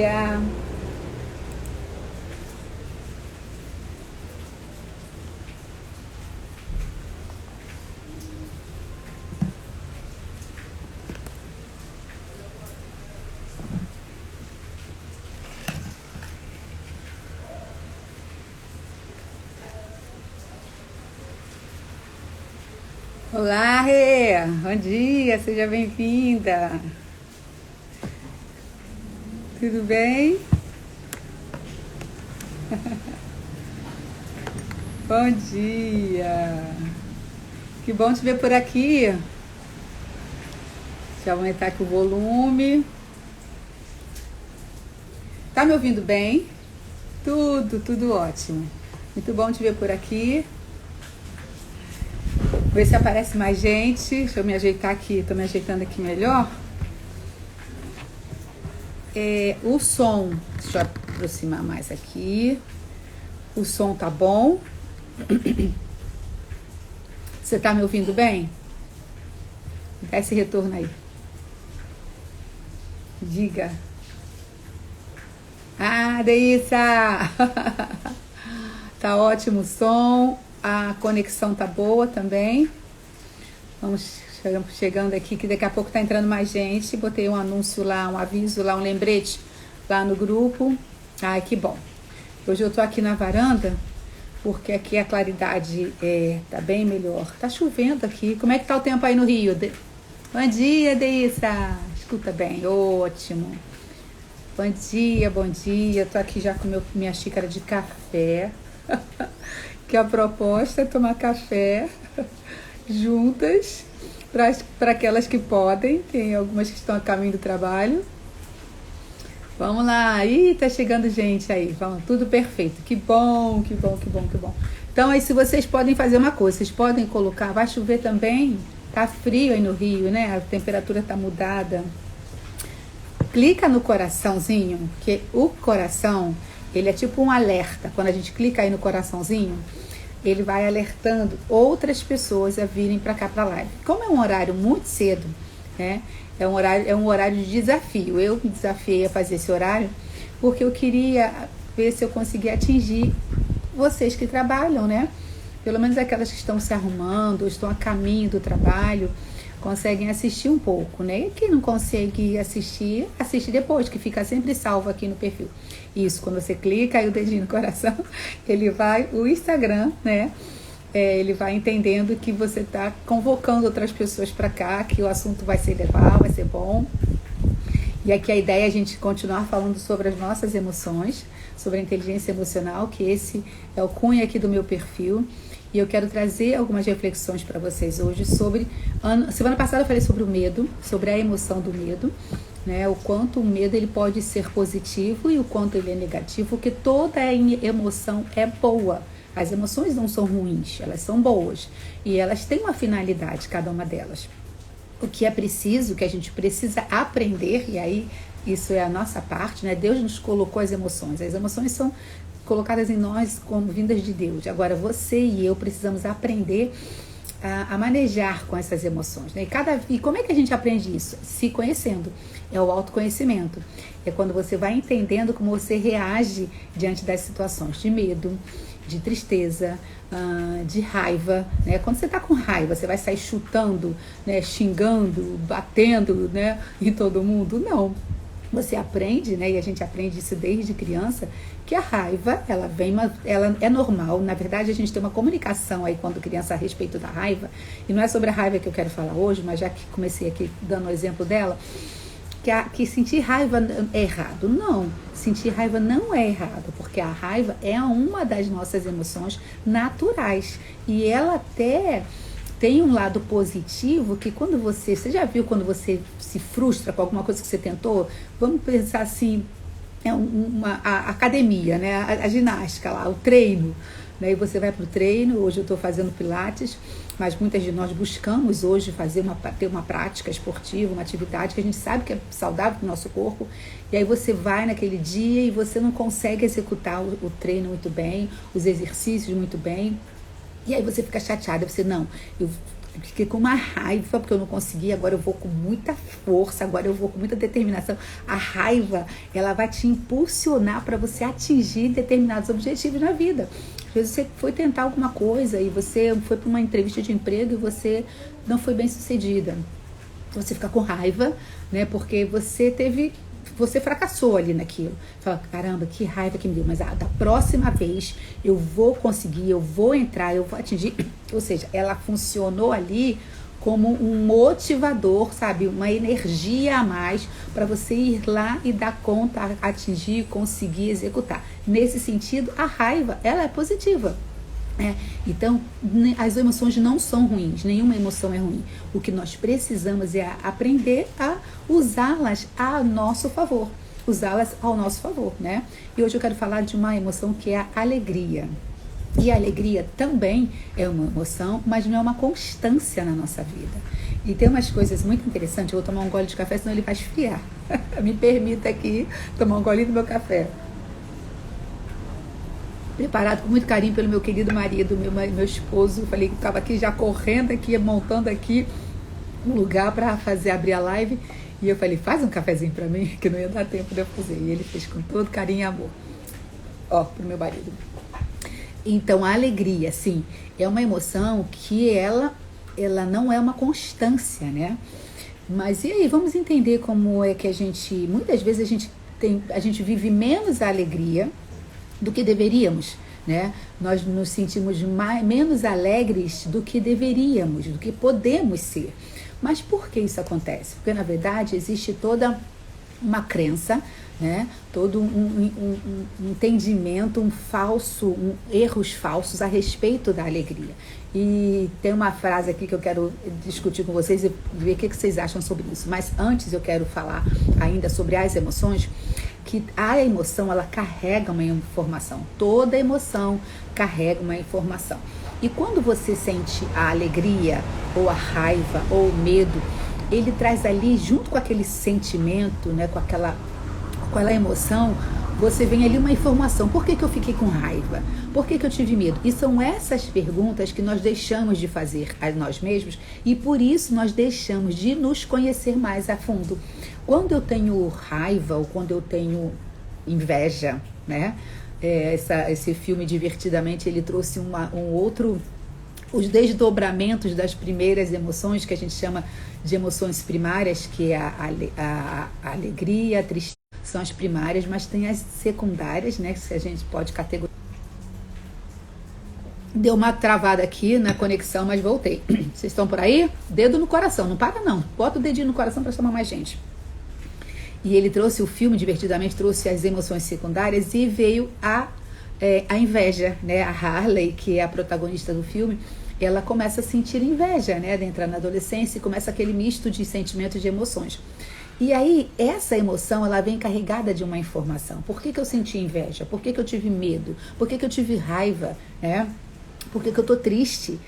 dia. Olá, Rê! Bom dia, seja bem-vinda. Tudo bem? Bom dia! Que bom te ver por aqui. Deixa eu aumentar aqui o volume. Tá me ouvindo bem? Tudo ótimo. Muito bom te ver por aqui. Ver se aparece mais gente. Deixa eu me ajeitar aqui. Tô me ajeitando aqui melhor. O som. Deixa eu aproximar mais aqui. O som tá bom? Você tá me ouvindo bem? Dá esse retorno aí. Diga. Ah, Deissa! Tá ótimo o som. A conexão tá boa também. Vamos chegando aqui, que daqui a pouco tá entrando mais gente. Botei um anúncio lá, um aviso lá, um lembrete lá no grupo. Ai, que bom. Hoje eu tô aqui na varanda, porque aqui a claridade tá bem melhor. Tá chovendo aqui. Como é que tá o tempo aí no Rio? Bom dia, Deissa. Escuta bem, ótimo. Bom dia. Tô aqui já com minha xícara de café. Que a proposta é tomar café juntas, para aquelas que podem. Tem algumas que estão a caminho do trabalho. Vamos lá. Ih, tá chegando gente aí. Vamos, tudo perfeito. Que bom. Então aí, se vocês podem fazer uma coisa, vocês podem colocar, vai chover também, tá frio aí no Rio, né? A temperatura tá mudada. Clica no coraçãozinho, que o coração, ele é tipo um alerta. Quando a gente clica aí no coraçãozinho, ele vai alertando outras pessoas a virem para cá para a live. Como é um horário muito cedo, né? É um horário de desafio. Eu me desafiei a fazer esse horário porque eu queria ver se eu conseguia atingir vocês que trabalham, né? Pelo menos aquelas que estão se arrumando, ou estão a caminho do trabalho, conseguem assistir um pouco, né? E quem não consegue assistir, assiste depois, que fica sempre salvo aqui no perfil. Isso, quando você clica aí o dedinho no coração, o Instagram, né? Ele vai entendendo que você está convocando outras pessoas para cá, que o assunto vai ser legal, vai ser bom. E aqui a ideia é a gente continuar falando sobre as nossas emoções, sobre a inteligência emocional, que esse é o cunho aqui do meu perfil. E eu quero trazer algumas reflexões para vocês hoje sobre... Semana passada eu falei sobre o medo, sobre a emoção do medo, né? O quanto o medo ele pode ser positivo e o quanto ele é negativo, porque toda emoção é boa. As emoções não são ruins, elas são boas. E elas têm uma finalidade, cada uma delas. O que é preciso, que a gente precisa aprender, e aí isso é a nossa parte, né? Deus nos colocou as emoções são colocadas em nós como vindas de Deus. Agora você e eu precisamos aprender a manejar com essas emoções, né? E como é que a gente aprende isso? Se conhecendo. É o autoconhecimento. É quando você vai entendendo como você reage diante das situações de medo, de tristeza, de raiva, né? Quando você tá com raiva, você vai sair chutando, né? Xingando, batendo, né? Em todo mundo? Não. Você aprende, né? E a gente aprende isso desde criança, que a raiva, ela é normal. Na verdade, a gente tem uma comunicação aí quando criança a respeito da raiva. E não é sobre a raiva que eu quero falar hoje, mas já que comecei aqui dando o exemplo dela, que sentir raiva é errado. Não, sentir raiva não é errado, porque a raiva é uma das nossas emoções naturais. E ela até tem um lado positivo, que quando você já viu quando você se frustra com alguma coisa que você tentou? Vamos pensar assim, a academia, né? A ginástica lá, o treino. Né? E você vai para o treino, hoje eu estou fazendo pilates, mas muitas de nós buscamos hoje ter uma prática esportiva, uma atividade que a gente sabe que é saudável para o nosso corpo, e aí você vai naquele dia e você não consegue executar o treino muito bem, os exercícios muito bem, e aí você fica chateada, você não, eu Eu fiquei com uma raiva porque eu não consegui, agora eu vou com muita força, agora eu vou com muita determinação. A raiva, ela vai te impulsionar para você atingir determinados objetivos na vida. Às vezes você foi tentar alguma coisa e você foi para uma entrevista de emprego e você não foi bem sucedida. Você fica com raiva, né? Porque você fracassou ali naquilo. Fala, caramba, que raiva que me deu. Mas da próxima vez eu vou conseguir, eu vou entrar, eu vou atingir. Ou seja, ela funcionou ali como um motivador, sabe? Uma energia a mais para você ir lá e dar conta, atingir, conseguir executar. Nesse sentido, a raiva, ela é positiva. Então, as emoções não são ruins, nenhuma emoção é ruim. O que nós precisamos é aprender a usá-las a nosso favor, usá-las ao nosso favor, né? E hoje eu quero falar de uma emoção que é a alegria. E a alegria também é uma emoção, mas não é uma constância na nossa vida. E tem umas coisas muito interessantes. Eu vou tomar um gole de café, senão ele vai esfriar. Me permita aqui tomar um golinho do meu café. Preparado com muito carinho pelo meu querido marido, meu esposo. Falei que estava aqui já correndo aqui, montando aqui um lugar para abrir a live. E eu falei, faz um cafezinho para mim, que não ia dar tempo de eu fazer. E ele fez com todo carinho e amor. Ó, pro meu marido. Então, a alegria, sim, é uma emoção que ela não é uma constância, né? Mas e aí, vamos entender como é que muitas vezes a gente vive menos a alegria do que deveríamos, né? Nós nos sentimos menos alegres do que deveríamos, do que podemos ser. Mas por que isso acontece? Porque, na verdade, existe toda uma crença, né? Todo um entendimento, erros falsos a respeito da alegria. E tem uma frase aqui que eu quero discutir com vocês e ver o que vocês acham sobre isso. Mas antes eu quero falar ainda sobre as emoções, que a emoção, ela carrega uma informação. Toda emoção carrega uma informação. E quando você sente a alegria, ou a raiva, ou o medo, ele traz ali, junto com aquele sentimento, né, com aquela emoção, você vem ali uma informação. Por que eu fiquei com raiva? Por que eu tive medo? E são essas perguntas que nós deixamos de fazer a nós mesmos e por isso nós deixamos de nos conhecer mais a fundo. Quando eu tenho raiva ou quando eu tenho inveja, né? Esse filme Divertidamente, ele trouxe os desdobramentos das primeiras emoções, que a gente chama de emoções primárias, que é a alegria, a tristeza, são as primárias, mas tem as secundárias, né, que a gente pode categorizar. Deu uma travada aqui na conexão, mas voltei. Vocês estão por aí? Dedo no coração, não para não. Bota o dedinho no coração para chamar mais gente. E ele trouxe o filme, Divertidamente, trouxe as emoções secundárias e veio a inveja, né? A Harley, que é a protagonista do filme, ela começa a sentir inveja, né? De entrar na adolescência e começa aquele misto de sentimentos e de emoções. E aí, essa emoção, ela vem carregada de uma informação. Por que eu senti inveja? Por que eu tive medo? Por que eu tive raiva? Né? Por que eu tô triste?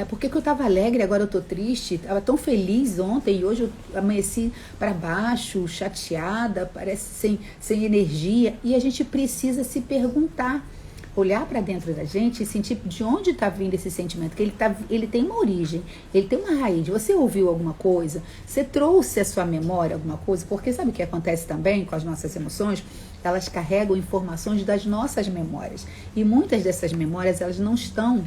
Por que eu estava alegre e agora eu tô triste? Estava tão feliz ontem e hoje eu amanheci para baixo, chateada, parece sem energia. E a gente precisa se perguntar, olhar para dentro da gente e sentir de onde está vindo esse sentimento, que ele tem uma origem, ele tem uma raiz. Você ouviu alguma coisa? Você trouxe à sua memória alguma coisa? Porque sabe o que acontece também com as nossas emoções? Elas carregam informações das nossas memórias. E muitas dessas memórias, elas não estão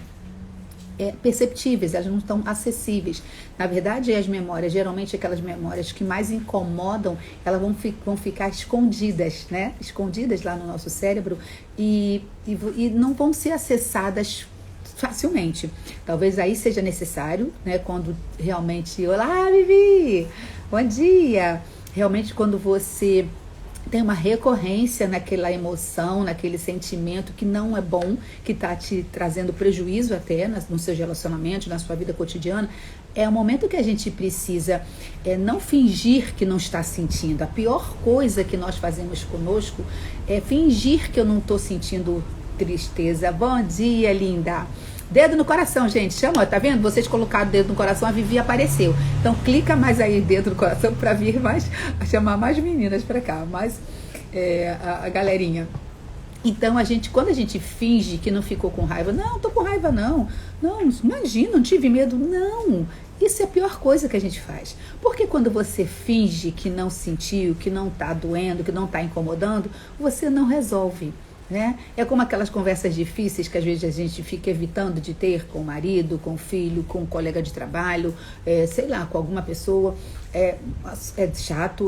perceptíveis, elas não estão acessíveis. Na verdade, as memórias, geralmente aquelas memórias que mais incomodam, elas vão ficar escondidas, né? Escondidas lá no nosso cérebro e não vão ser acessadas facilmente. Talvez aí seja necessário, né? Quando realmente, olá, Vivi! Bom dia! Realmente quando você tem uma recorrência naquela emoção, naquele sentimento que não é bom, que está te trazendo prejuízo até nos seus relacionamentos, na sua vida cotidiana, é o momento que a gente precisa não fingir que não está sentindo. A pior coisa que nós fazemos conosco é fingir que eu não estou sentindo tristeza. Bom dia, linda! Dedo no coração, gente. Chama, tá vendo? Vocês colocaram o dedo no coração, a Vivi apareceu. Então, clica mais aí, dedo no coração, para vir chamar mais meninas para cá, mais a galerinha. Então, quando a gente finge que não ficou com raiva, não, tô com raiva não, não, imagina, não tive medo, não. Isso é a pior coisa que a gente faz. Porque quando você finge que não sentiu, que não tá doendo, que não tá incomodando, você não resolve. Né? É como aquelas conversas difíceis que às vezes a gente fica evitando de ter com o marido, com o filho, com o colega de trabalho, sei lá, com alguma pessoa. É chato,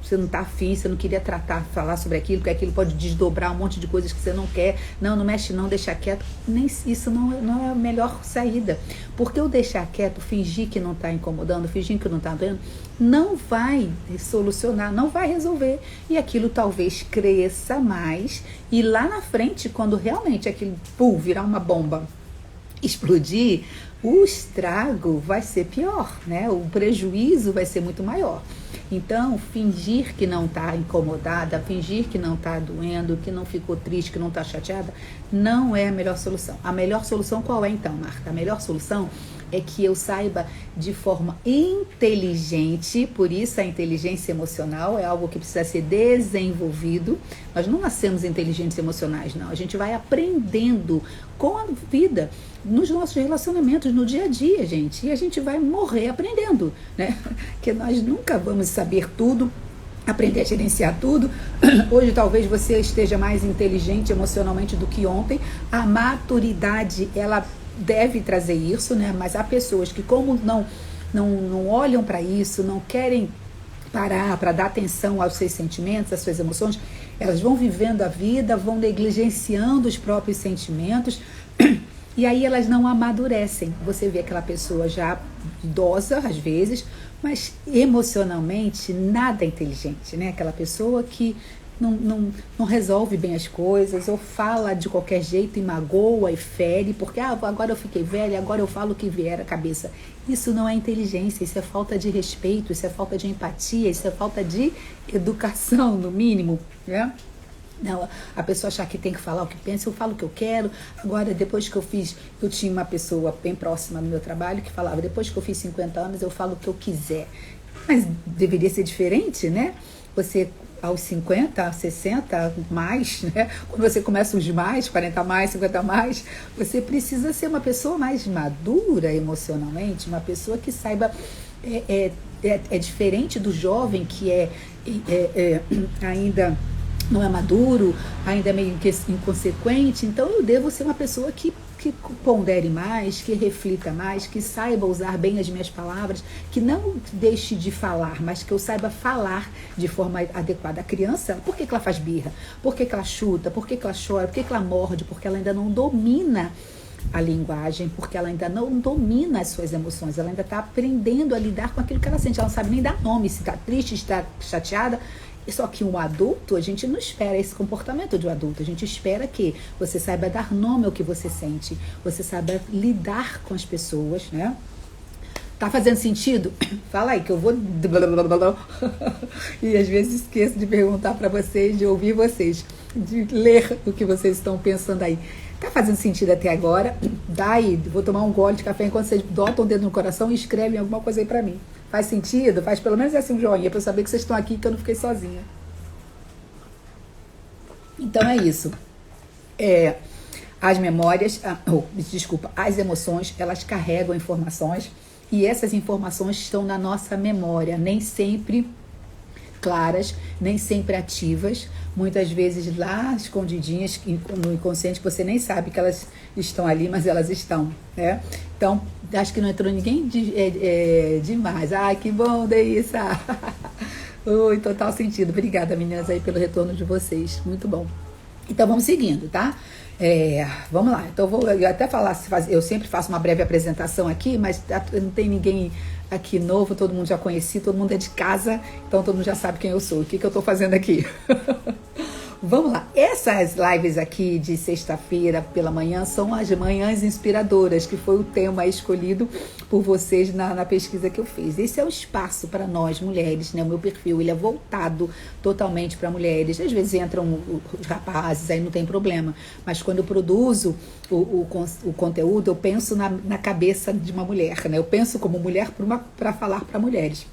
você não está afim, você não queria falar sobre aquilo, porque aquilo pode desdobrar um monte de coisas que você não quer. Não, não mexe não, deixa quieto. Nem isso não é a melhor saída. Porque o deixar quieto, fingir que não está incomodando, fingir que não está doendo, não vai solucionar, não vai resolver. E aquilo talvez cresça mais e lá na frente, quando realmente aquilo virar uma bomba, explodir, o estrago vai ser pior, né? O prejuízo vai ser muito maior. Então, fingir que não está incomodada, fingir que não está doendo, que não ficou triste, que não está chateada, não é a melhor solução. A melhor solução qual é então, Marta? A melhor solução é que eu saiba de forma inteligente, por isso a inteligência emocional é algo que precisa ser desenvolvido. Nós não nascemos inteligentes emocionais, não. A gente vai aprendendo com a vida, nos nossos relacionamentos, no dia a dia, gente. E a gente vai morrer aprendendo, né? Porque nós nunca vamos saber tudo, aprender a gerenciar tudo. Hoje talvez você esteja mais inteligente emocionalmente do que ontem. A maturidade, ela deve trazer isso, né? Mas há pessoas que como não olham para isso, não querem parar para dar atenção aos seus sentimentos, às suas emoções, elas vão vivendo a vida, vão negligenciando os próprios sentimentos e aí elas não amadurecem. Você vê aquela pessoa já idosa às vezes, mas emocionalmente nada inteligente, né? Aquela pessoa que não resolve bem as coisas, ou fala de qualquer jeito e magoa e fere, porque agora eu fiquei velha, agora eu falo o que vier à cabeça. Isso não é inteligência, isso é falta de respeito, isso é falta de empatia, isso é falta de educação, no mínimo, né? Não, a pessoa achar que tem que falar o que pensa, eu falo o que eu quero. Agora, depois que eu tinha uma pessoa bem próxima no meu trabalho que falava, depois que eu fiz 50 anos, eu falo o que eu quiser. Mas deveria ser diferente, né? Você aos 50, 60 mais, né? Quando você começa os mais, 40 mais, 50 mais, você precisa ser uma pessoa mais madura emocionalmente, uma pessoa que saiba, é diferente do jovem que ainda não é maduro, ainda é meio inconsequente. Então eu devo ser uma pessoa que pondere mais, que reflita mais, que saiba usar bem as minhas palavras, que não deixe de falar, mas que eu saiba falar de forma adequada. A criança, por que ela faz birra? Por que ela chuta? Por que ela chora? Por que ela morde? Porque ela ainda não domina a linguagem, porque ela ainda não domina as suas emoções, ela ainda está aprendendo a lidar com aquilo que ela sente, ela não sabe nem dar nome, se está triste, se está chateada. Só que um adulto, a gente não espera esse comportamento de um adulto, a gente espera que você saiba dar nome ao que você sente, você saiba lidar com as pessoas, né? Tá fazendo sentido? Fala aí que eu vou e às vezes esqueço de perguntar para vocês, de ouvir vocês, de ler o que vocês estão pensando aí. Tá fazendo sentido até agora? Daí, vou tomar um gole de café enquanto vocês botam o dedo no coração e escrevem alguma coisa aí pra mim. Faz sentido? Faz pelo menos assim um joinha pra eu saber que vocês estão aqui, que eu não fiquei sozinha. Então é isso. As memórias, as emoções, elas carregam informações e essas informações estão na nossa memória, nem sempre claras, nem sempre ativas, muitas vezes lá escondidinhas no inconsciente, que você nem sabe que elas estão ali, mas elas estão, né? Então, acho que não entrou ninguém demais. Ai, que bom, Deissa! Oi, total sentido. Obrigada, meninas, aí pelo retorno de vocês. Muito bom. Então, vamos seguindo, tá? Vamos lá. Então, eu até falar, eu sempre faço uma breve apresentação aqui, mas não tem ninguém aqui novo, todo mundo já conheci, todo mundo é de casa, então todo mundo já sabe quem eu sou, o que eu tô fazendo aqui. Vamos lá, essas lives aqui de sexta-feira pela manhã são as manhãs inspiradoras, que foi o tema escolhido por vocês na pesquisa que eu fiz. Esse é o espaço para nós mulheres, né? O meu perfil ele é voltado totalmente para mulheres. Às vezes entram os rapazes, aí não tem problema, mas quando eu produzo o conteúdo, eu penso na cabeça de uma mulher, né? Eu penso como mulher para falar para mulheres.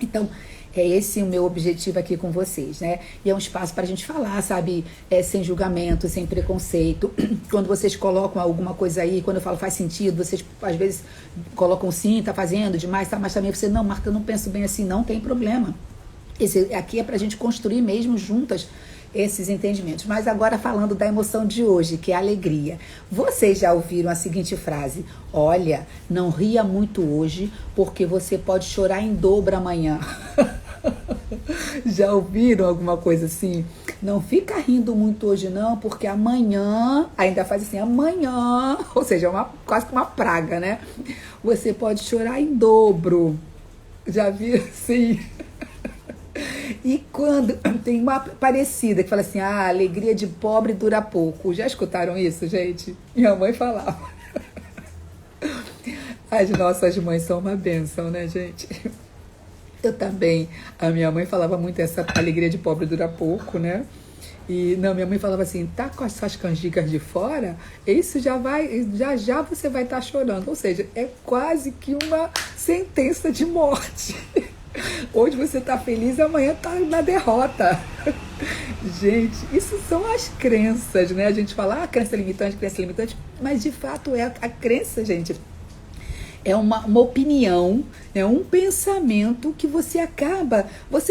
Então, É esse o meu objetivo aqui com vocês, né? E é um espaço para a gente falar, sabe? Sem julgamento, sem preconceito. Quando vocês colocam alguma coisa aí, quando eu falo faz sentido, vocês às vezes colocam sim, tá fazendo demais, tá? Mas também você, não, Marta, eu não penso bem assim, não tem problema. Esse aqui é pra gente construir mesmo juntas esses entendimentos. Mas agora falando da emoção de hoje, que é a alegria. Vocês já ouviram a seguinte frase: olha, não ria muito hoje, porque você pode chorar em dobro amanhã. Já ouviram alguma coisa assim? Não fica rindo muito hoje não, porque amanhã, ainda faz assim, amanhã, ou seja, quase que uma praga, né? Você pode chorar em dobro. Já viram? Sim. E quando tem uma parecida que fala assim, a alegria de pobre dura pouco. Já escutaram isso, gente? Minha mãe falava. As nossas mães são uma bênção, né, gente? Eu também. A minha mãe falava muito essa alegria de pobre dura pouco, né? E não, minha mãe falava assim, tá com as suas canjicas de fora, isso já você vai estar chorando. Ou seja, é quase que uma sentença de morte. Hoje você tá feliz, amanhã tá na derrota. Gente, isso são as crenças, né? A gente fala, crença limitante, mas de fato é a crença, gente. É uma opinião, é um pensamento que você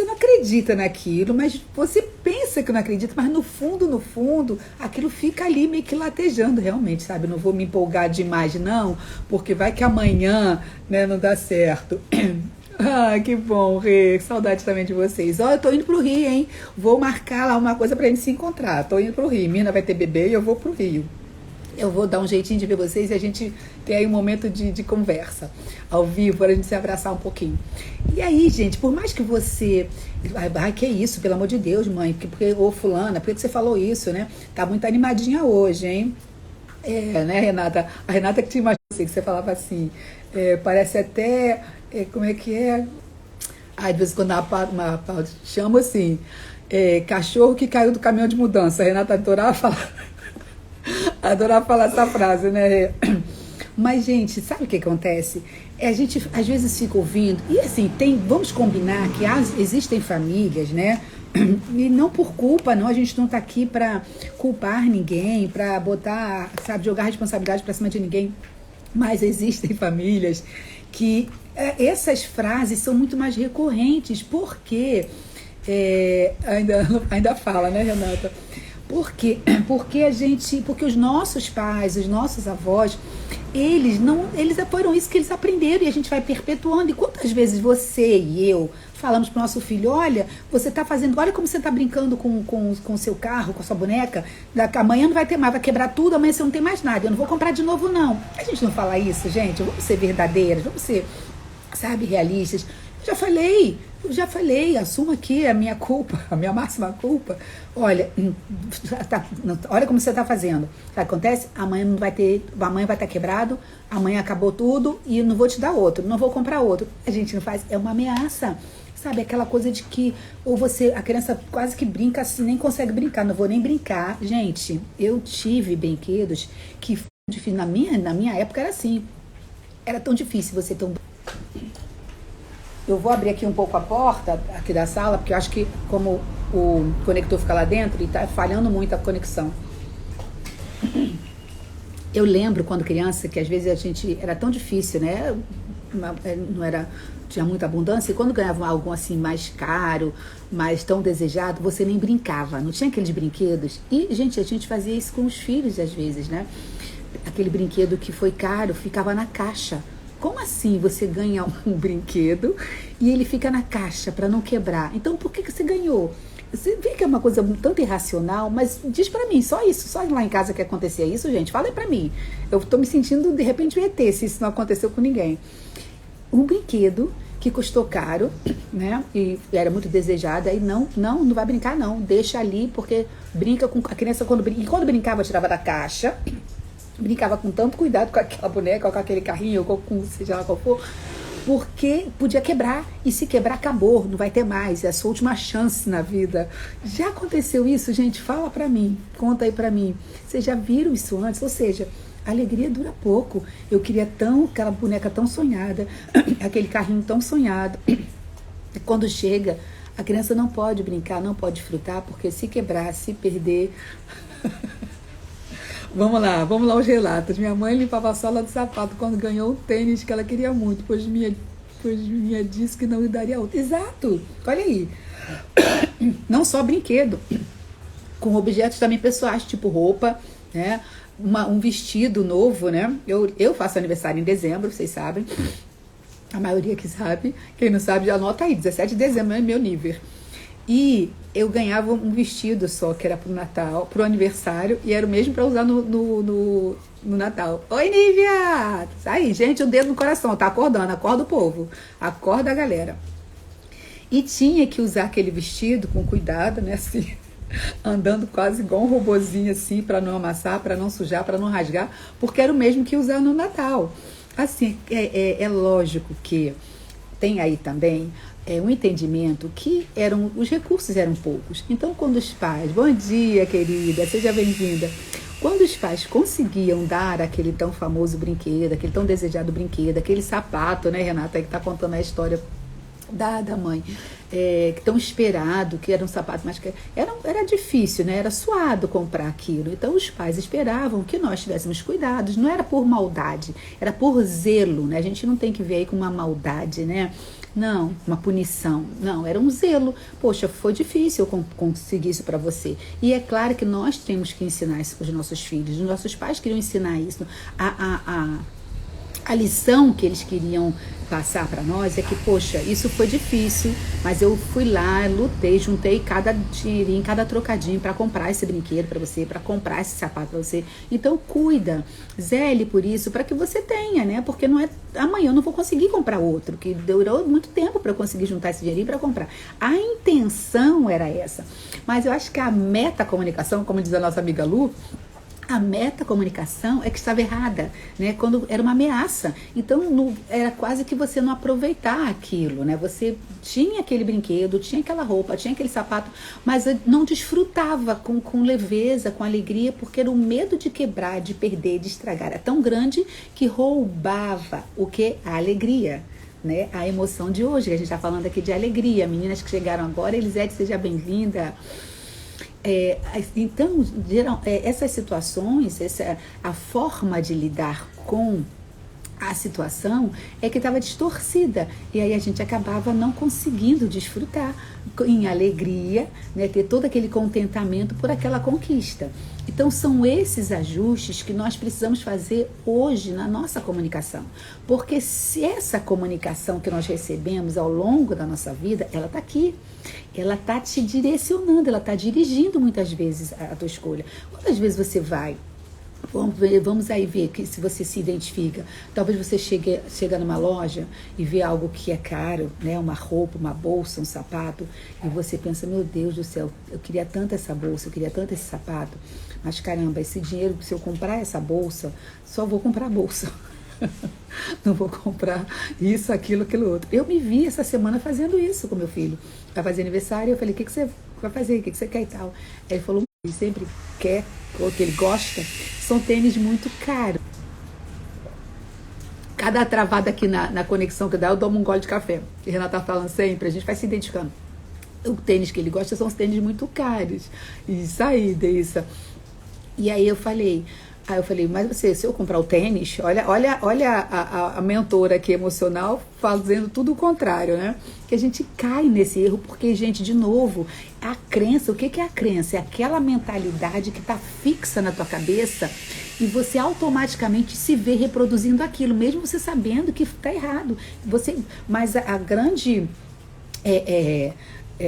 não acredita naquilo, mas você pensa que não acredita, mas no fundo, aquilo fica ali meio que latejando realmente, sabe? Não vou me empolgar demais não, porque vai que amanhã, né, não dá certo. Ah, que bom, Rê. Saudade também de vocês. Ó, eu tô indo pro Rio, hein? Vou marcar lá uma coisa pra gente se encontrar. Tô indo pro Rio. Mina vai ter bebê e eu vou pro Rio. Eu vou dar um jeitinho de ver vocês e a gente ter aí um momento de conversa ao vivo, para a gente se abraçar um pouquinho. E aí, gente, por mais que você... Ai, que isso, pelo amor de Deus, mãe. Ô, fulana, por que você falou isso, né? Tá muito animadinha hoje, hein? É, né, Renata? A Renata que te imaginou que você falava assim, parece até... como é que é? Às vezes quando chama assim, cachorro que caiu do caminhão de mudança. A Renata adorava falar essa frase, né? Mas, gente, sabe o que acontece? A gente às vezes fica ouvindo, e assim, vamos combinar que existem famílias, né? E não por culpa, não, a gente não tá aqui pra culpar ninguém, pra botar, sabe, jogar responsabilidade pra cima de ninguém. Mas existem famílias que essas frases são muito mais recorrentes, porque ainda fala, né, Renata? Porque os nossos pais, os nossos avós, eles foram isso que eles aprenderam e a gente vai perpetuando. E quantas vezes você e eu falamos pro nosso filho, olha, você tá fazendo, olha como você tá brincando com o seu carro, com a sua boneca, amanhã não vai ter mais, vai quebrar tudo, amanhã você não tem mais nada, eu não vou comprar de novo não. A gente não fala isso, gente, vamos ser verdadeiras, vamos ser, sabe, realistas. Eu já falei, assumo aqui a minha culpa, a minha máxima culpa. Olha, olha como você está fazendo. Sabe o que acontece? Amanhã vai estar quebrado, amanhã acabou tudo e não vou te dar outro, não vou comprar outro. A gente não faz, é uma ameaça. Sabe, aquela coisa de que a criança quase que brinca assim, nem consegue brincar, não vou nem brincar. Gente, eu tive brinquedos que na minha época era assim. Era tão difícil você ter um... Eu vou abrir aqui um pouco a porta aqui da sala, porque eu acho que como o conector fica lá dentro, ele tá falhando muito a conexão. Eu lembro quando criança que às vezes era tão difícil, né? Tinha muita abundância, e quando ganhava algo assim mais caro, mais tão desejado, você nem brincava, não tinha aqueles brinquedos. E, gente, a gente fazia isso com os filhos às vezes, né? Aquele brinquedo que foi caro, ficava na caixa. Como assim você ganha um brinquedo e ele fica na caixa para não quebrar? Então, por que você ganhou? Você vê que é uma coisa tanto irracional, mas diz pra mim, só isso, só lá em casa que acontecia isso, gente, fala aí pra mim. Eu tô me sentindo, de repente, um ET, se isso não aconteceu com ninguém. Um brinquedo que custou caro, né, e era muito desejado, aí não vai brincar não, deixa ali, porque brinca com a criança, quando brincava, tirava da caixa, brincava com tanto cuidado com aquela boneca, ou com aquele carrinho, ou com seja lá qual for, porque podia quebrar, e se quebrar, acabou, não vai ter mais, é a sua última chance na vida. Já aconteceu isso, gente? Fala pra mim, conta aí pra mim. Vocês já viram isso antes? Ou seja, a alegria dura pouco. Eu queria aquela boneca tão sonhada, aquele carrinho tão sonhado, Quando chega, a criança não pode brincar, não pode frutar, porque se quebrar, se perder... Vamos lá os relatos. Minha mãe limpava a sola do sapato quando ganhou um tênis que ela queria muito, pois minha disse que não lhe daria outro. Exato, olha aí. Não só brinquedo, com objetos também pessoais, tipo roupa, né? Um vestido novo, né? Eu faço aniversário em dezembro, vocês sabem. A maioria que sabe. Quem não sabe, já anota aí, 17 de dezembro é meu nível. E eu ganhava um vestido só, que era pro Natal, pro aniversário, e era o mesmo para usar no Natal. Oi, Nívia! Aí, gente, o dedo no coração, tá acordando, acorda o povo, acorda a galera. E tinha que usar aquele vestido com cuidado, né, assim, andando quase igual um robozinho, assim, para não amassar, para não sujar, para não rasgar, porque era o mesmo que usar no Natal. Assim, é lógico que tem aí também um entendimento que os recursos eram poucos. Então, quando os pais, bom dia, querida, seja bem-vinda. Quando os pais conseguiam dar aquele tão famoso brinquedo, aquele tão desejado brinquedo, aquele sapato, né, Renata, que está contando a história da mãe, tão esperado, que era um sapato, mas que era difícil, né? Era suado comprar aquilo. Então os pais esperavam que nós tivéssemos cuidados, não era por maldade, era por zelo, né? A gente não tem que ver aí com uma maldade, né? Não, uma punição, não, era um zelo. Poxa, foi difícil eu conseguir isso para você. E é claro que nós temos que ensinar isso para os nossos filhos, os nossos pais queriam ensinar isso. A lição que eles queriam passar para nós é que, poxa, isso foi difícil, mas eu fui lá, lutei, juntei cada dinheirinho, cada trocadinho para comprar esse brinquedo para você, para comprar esse sapato para você. Então, cuida, zele por isso, para que você tenha, né? Porque não é amanhã eu não vou conseguir comprar outro, que durou muito tempo para eu conseguir juntar esse dinheirinho para comprar. A intenção era essa, mas eu acho que a metacomunicação, como diz a nossa amiga Lu, a metacomunicação é que estava errada, né? Quando era uma ameaça. Então, era quase que você não aproveitar aquilo, né? Você tinha aquele brinquedo, tinha aquela roupa, tinha aquele sapato, mas não desfrutava com leveza, com alegria, porque era o medo de quebrar, de perder, de estragar. Era tão grande que roubava o que? A alegria. Né? A emoção de hoje, que a gente está falando aqui de alegria. Meninas que chegaram agora, Elisete, seja bem-vinda. Então, essas situações, a forma de lidar com a situação é que estava distorcida, e aí a gente acabava não conseguindo desfrutar em alegria, né, ter todo aquele contentamento por aquela conquista. Então são esses ajustes que nós precisamos fazer hoje na nossa comunicação, porque se essa comunicação que nós recebemos ao longo da nossa vida, ela está aqui, ela está te direcionando, ela está dirigindo muitas vezes a tua escolha. Quantas vezes você vai? Vamos aí ver que se você se identifica. Talvez você chega numa loja e vê algo que é caro, né? Uma roupa, uma bolsa, um sapato, e você pensa, meu Deus do céu, eu queria tanto essa bolsa, eu queria tanto esse sapato, mas caramba, esse dinheiro, se eu comprar essa bolsa, só vou comprar a bolsa. Não vou comprar isso, aquilo outro. Eu me vi essa semana fazendo isso com meu filho. Vai fazer aniversário, eu falei, o que você vai fazer? O que você quer e tal? Aí ele falou, ele sempre quer, ou que ele gosta, são tênis muito caros. Cada travada aqui na conexão que dá, eu dou um gole de café. E Renata tá falando sempre, a gente vai se identificando. O tênis que ele gosta são os tênis muito caros. Isso aí, Deissa. E aí eu falei, mas se eu comprar o tênis, olha a mentora aqui emocional fazendo tudo o contrário, né? Que a gente cai nesse erro, porque, gente, de novo, a crença, o que é a crença? É aquela mentalidade que está fixa na tua cabeça e você automaticamente se vê reproduzindo aquilo, mesmo você sabendo que está errado. Mas a grande...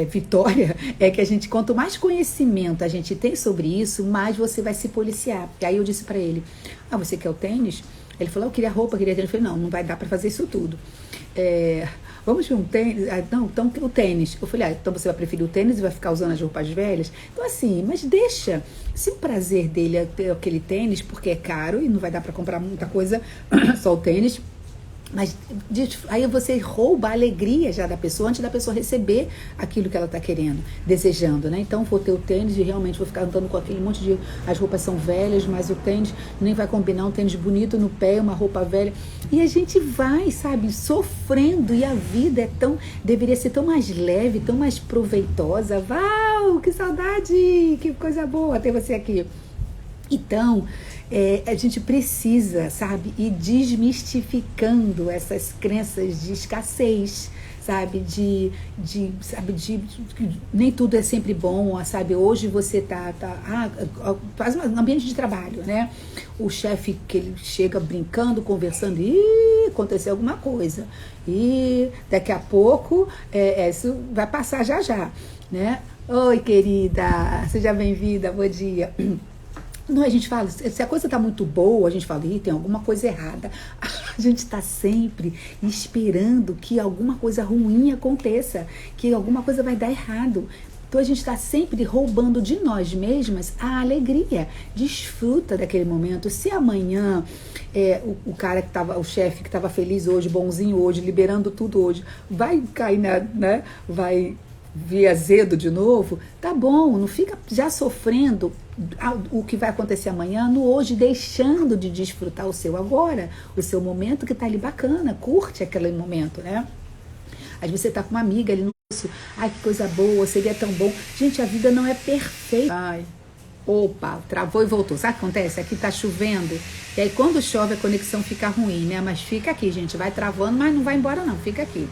vitória é que a gente, quanto mais conhecimento a gente tem sobre isso, mais você vai se policiar. E aí eu disse pra ele, você quer o tênis? Ele falou, eu queria roupa, queria tênis. Eu falei, não vai dar pra fazer isso tudo. Vamos ver um tênis? Não, então o tênis. Eu falei, então você vai preferir o tênis e vai ficar usando as roupas velhas? Então assim, mas deixa. Se o prazer dele é ter aquele tênis, porque é caro e não vai dar pra comprar muita coisa, só o tênis, Mas aí você rouba a alegria já da pessoa antes da pessoa receber aquilo que ela está querendo, desejando, né? Então vou ter o tênis e realmente vou ficar andando com aquele monte de... As roupas são velhas, mas o tênis nem vai combinar, um tênis bonito no pé, uma roupa velha. E a gente vai, sabe, sofrendo, e a vida é tão... Deveria ser tão mais leve, tão mais proveitosa. Uau, que saudade, que coisa boa ter você aqui. Então, a gente precisa, sabe, ir desmistificando essas crenças de escassez, sabe, nem tudo é sempre bom, sabe, hoje você faz um ambiente de trabalho, né, o chefe que ele chega brincando, conversando, e aconteceu alguma coisa, e daqui a pouco, isso vai passar já, né, oi querida, seja bem-vinda, bom dia. Não, a gente fala, se a coisa está muito boa, a gente fala, tem alguma coisa errada. A gente está sempre esperando que alguma coisa ruim aconteça, que alguma coisa vai dar errado. Então a gente está sempre roubando de nós mesmas a alegria. Desfruta daquele momento. Se amanhã o cara que estava, o chefe que estava feliz hoje, bonzinho hoje, liberando tudo hoje, vai cair né? Vai vir azedo de novo, tá bom, não fica já sofrendo o que vai acontecer amanhã no hoje, deixando de desfrutar o seu agora, o seu momento que tá ali bacana, curte aquele momento, né? Às vezes você tá com uma amiga ali no curso, ai que coisa boa, seria tão bom. Gente, a vida não é perfeita. Ai, opa, travou e voltou. Sabe o que acontece? Aqui tá chovendo, e aí quando chove a conexão fica ruim, né? Mas fica aqui, gente, vai travando, mas não vai embora não, fica aqui.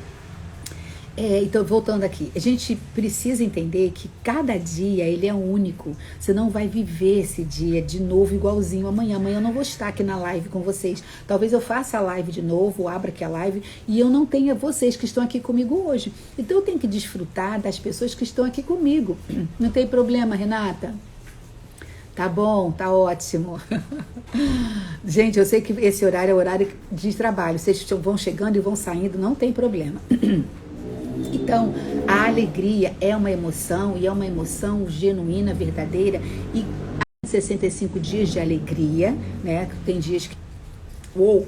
Então, voltando aqui, a gente precisa entender que cada dia ele é único. Você não vai viver esse dia de novo igualzinho amanhã. Amanhã eu não vou estar aqui na live com vocês. Talvez eu faça a live de novo, abra aqui a live e eu não tenha vocês que estão aqui comigo hoje. Então eu tenho que desfrutar das pessoas que estão aqui comigo. Não tem problema, Renata? Tá bom, tá ótimo. Gente, eu sei que esse horário é horário de trabalho. Vocês vão chegando e vão saindo, não tem problema. Então, a alegria é uma emoção, e é uma emoção genuína, verdadeira, e há 65 dias de alegria, né? Tem dias que...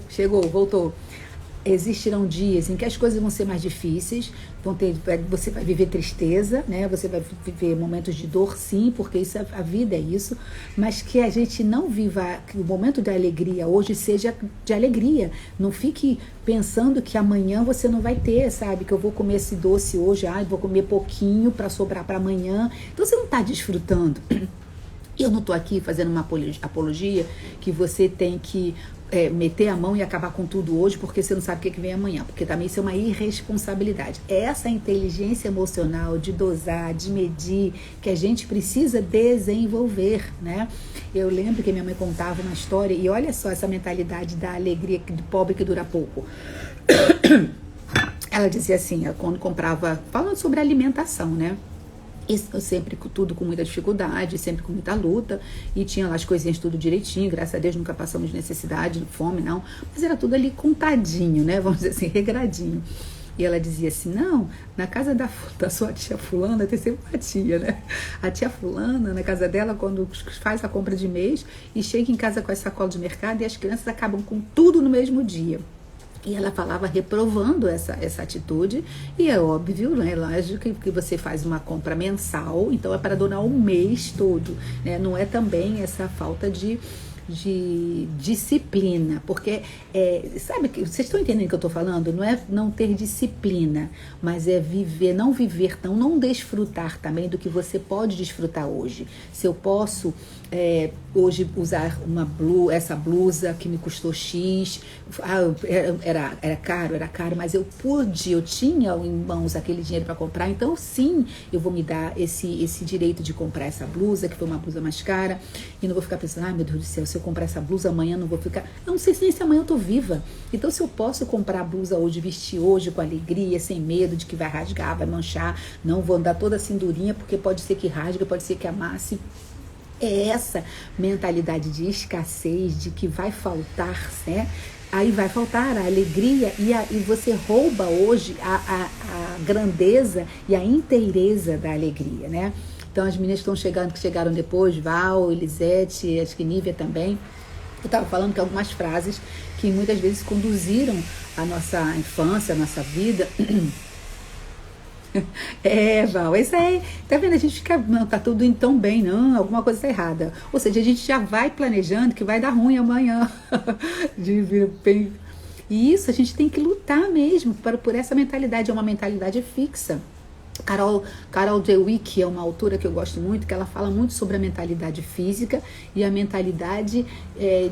chegou, voltou. Existirão dias em que as coisas vão ser mais difíceis, você vai viver tristeza, né? Você vai viver momentos de dor, sim, porque a vida é isso, mas que a gente não viva, que o momento da alegria hoje seja de alegria. Não fique pensando que amanhã você não vai ter, sabe? Que eu vou comer esse doce hoje, vou comer pouquinho para sobrar para amanhã. Então você não está desfrutando. Eu não estou aqui fazendo uma apologia que você tem que meter a mão e acabar com tudo hoje porque você não sabe o que vem amanhã, porque também isso é uma irresponsabilidade. É essa inteligência emocional de dosar, de medir, que a gente precisa desenvolver, né? Eu lembro que minha mãe contava uma história, e olha só essa mentalidade da alegria do pobre que dura pouco. Ela dizia assim, quando comprava, falando sobre alimentação, né? Eu sempre tudo com muita dificuldade, sempre com muita luta, e tinha lá as coisinhas tudo direitinho, graças a Deus nunca passamos necessidade, fome não, mas era tudo ali contadinho, né, vamos dizer assim, regradinho. E ela dizia assim, não, na casa da sua tia fulana, tem sempre uma tia, né, a tia fulana, na casa dela, quando faz a compra de mês, e chega em casa com as sacolas de mercado, e as crianças acabam com tudo no mesmo dia. E ela falava reprovando essa atitude, e é óbvio, né, lógico que você faz uma compra mensal, então é para durar um mês todo, né, não é também essa falta de disciplina, porque sabe, vocês estão entendendo o que eu estou falando? Não é não ter disciplina, mas é não desfrutar também do que você pode desfrutar hoje. Se eu posso hoje usar essa blusa que me custou X, era caro, mas eu tinha em mãos aquele dinheiro para comprar, então sim, eu vou me dar esse direito de comprar essa blusa, que foi uma blusa mais cara, e não vou ficar pensando, meu Deus do céu, se eu comprar essa blusa amanhã não vou ficar... Eu não sei se nem se amanhã eu tô viva. Então se eu posso comprar a blusa hoje, vestir hoje com alegria, sem medo de que vai rasgar, vai manchar, não vou andar toda assim durinha, porque pode ser que rasgue, pode ser que amasse. É essa mentalidade de escassez, de que vai faltar, né? Aí vai faltar a alegria e você rouba hoje a grandeza e a inteireza da alegria, né? Então as meninas que chegaram depois, Val, Elisete, acho que Nívia também, Eu estava falando que algumas frases que muitas vezes conduziram a nossa infância, a nossa vida. Val, isso aí, tá vendo? A gente fica, não, tá tudo indo tão bem, não, alguma coisa tá errada. Ou seja, a gente já vai planejando que vai dar ruim amanhã. E isso a gente tem que lutar mesmo por essa mentalidade, é uma mentalidade fixa. Carol Dweck é uma autora que eu gosto muito, que ela fala muito sobre a mentalidade física e a mentalidade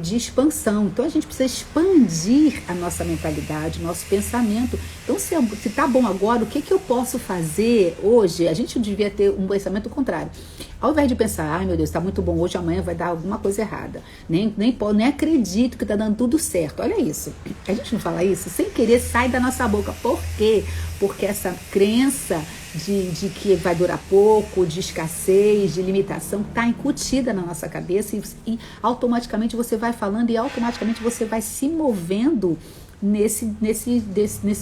de expansão. Então a gente precisa expandir a nossa mentalidade, o nosso pensamento. Então se tá bom agora, o que eu posso fazer hoje? A gente devia ter um pensamento contrário. Ao invés de pensar, ai meu Deus, tá muito bom hoje, amanhã vai dar alguma coisa errada. Nem acredito que tá dando tudo certo. Olha isso. A gente não fala isso, sem querer sai da nossa boca. Por quê? Porque essa crença de que vai durar pouco, de escassez, de limitação, está incutida na nossa cabeça e automaticamente você vai falando e automaticamente você vai se movendo nesse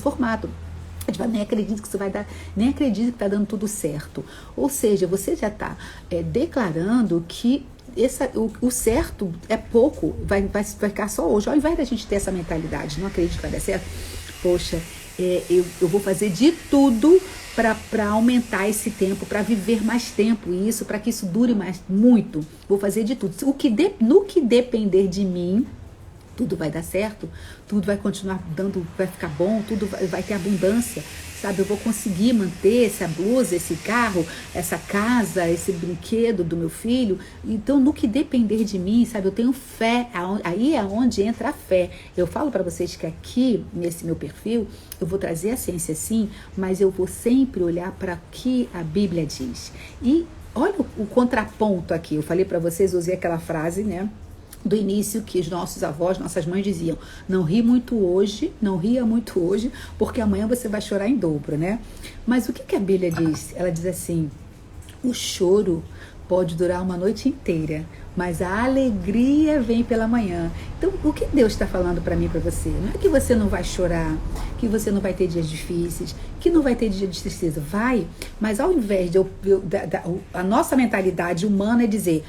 formato. Nem acredito que isso vai dar, nem acredito que está dando tudo certo. Ou seja, você já está declarando que o certo é pouco, vai ficar só hoje. Ao invés da gente ter essa mentalidade, não acredito que vai dar certo, poxa, eu vou fazer de tudo para aumentar esse tempo, para viver mais tempo isso, para que isso dure muito. Vou fazer de tudo. No que depender de mim, tudo vai dar certo, tudo vai continuar dando, vai ficar bom, tudo vai ter abundância, sabe? Eu vou conseguir manter essa blusa, esse carro, essa casa, esse brinquedo do meu filho. Então, no que depender de mim, sabe? Eu tenho fé, aí é onde entra a fé. Eu falo para vocês que aqui, nesse meu perfil, eu vou trazer a ciência sim, mas eu vou sempre olhar para o que a Bíblia diz. E olha o contraponto aqui. Eu falei para vocês, usei aquela frase, né? Do início que os nossos avós, nossas mães diziam, não ria muito hoje, porque amanhã você vai chorar em dobro, né? Mas o que a Bíblia diz? Ela diz assim, o choro pode durar uma noite inteira, mas a alegria vem pela manhã. Então, o que Deus está falando para mim e para você? Não é que você não vai chorar, que você não vai ter dias difíceis, que não vai ter dia de tristeza. Vai, mas ao invés de a nossa mentalidade humana é dizer,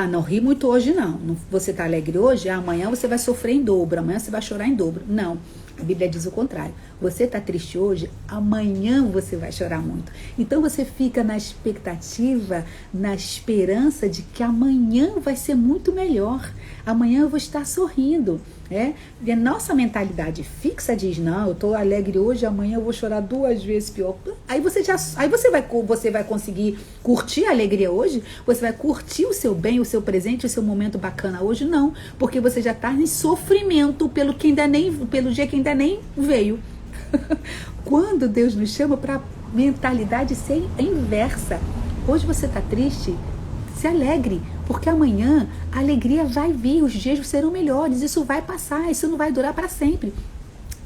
não ri muito hoje não. Você está alegre hoje, amanhã você vai sofrer em dobro, amanhã você vai chorar em dobro. Não. A Bíblia diz o contrário. Você está triste hoje, amanhã você vai chorar muito. Então você fica na expectativa, na esperança de que amanhã vai ser muito melhor. Amanhã eu vou estar sorrindo. E a nossa mentalidade fixa diz, não, eu estou alegre hoje, amanhã eu vou chorar 2 vezes pior. Aí você vai conseguir curtir a alegria hoje? Você vai curtir o seu bem, o seu presente, o seu momento bacana hoje? Não, porque você já está em sofrimento pelo dia que ainda nem veio. Quando Deus nos chama para a mentalidade ser inversa. Hoje você está triste? Se alegre, porque amanhã a alegria vai vir, os dias serão melhores, isso vai passar, isso não vai durar para sempre.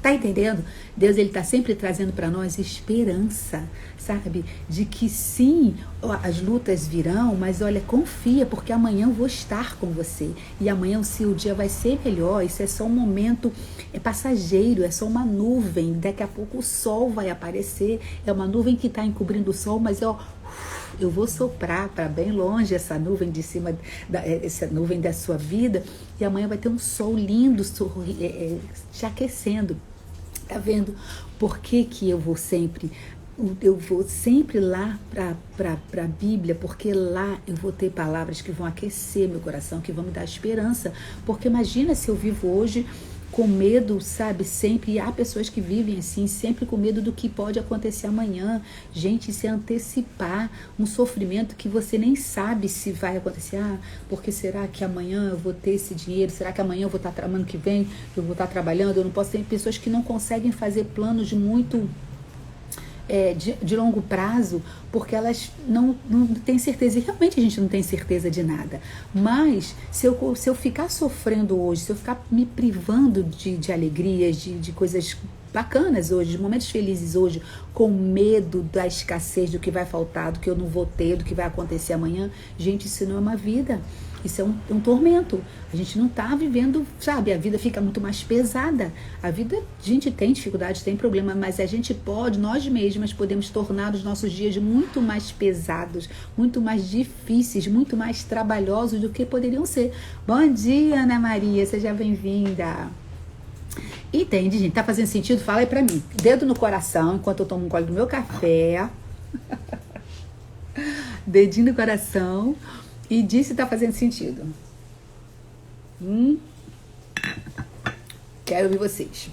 Tá entendendo? Deus, ele tá sempre trazendo para nós esperança, sabe? De que sim, as lutas virão, mas olha, confia, porque amanhã eu vou estar com você. E amanhã o seu dia vai ser melhor. Isso é só um momento, é passageiro, é só uma nuvem. Daqui a pouco o sol vai aparecer. É uma nuvem que está encobrindo o sol, mas eu vou soprar para bem longe essa nuvem de cima, essa nuvem da sua vida. E amanhã vai ter um sol lindo te aquecendo. Tá vendo? Por que eu vou sempre lá para a Bíblia? Porque lá eu vou ter palavras que vão aquecer meu coração, que vão me dar esperança. Porque imagina se eu vivo hoje com medo, sabe, sempre, e há pessoas que vivem assim, sempre com medo do que pode acontecer amanhã. Gente, se antecipar um sofrimento que você nem sabe se vai acontecer. Porque será que amanhã eu vou ter esse dinheiro? Será que amanhã eu vou estar, ano que vem eu vou estar trabalhando? Eu não posso ter pessoas que não conseguem fazer planos muito de longo prazo, porque elas não têm certeza, e realmente a gente não tem certeza de nada. Mas se eu ficar sofrendo hoje, se eu ficar me privando de alegrias, de coisas bacanas hoje, de momentos felizes hoje, com medo da escassez, do que vai faltar, do que eu não vou ter, do que vai acontecer amanhã. Gente, isso não é uma vida. Isso é um tormento. A gente não tá vivendo, sabe? A vida fica muito mais pesada. A vida, a gente tem dificuldades, tem problema, mas a gente pode, nós mesmas podemos tornar os nossos dias muito mais pesados, muito mais difíceis, muito mais trabalhosos do que poderiam ser. Bom dia, Ana Maria, seja bem-vinda. Entende, gente? Tá fazendo sentido? Fala aí pra mim. Dedo no coração, enquanto eu tomo um gole do meu café. Dedinho no coração. E diz se tá fazendo sentido. Quero ouvir vocês.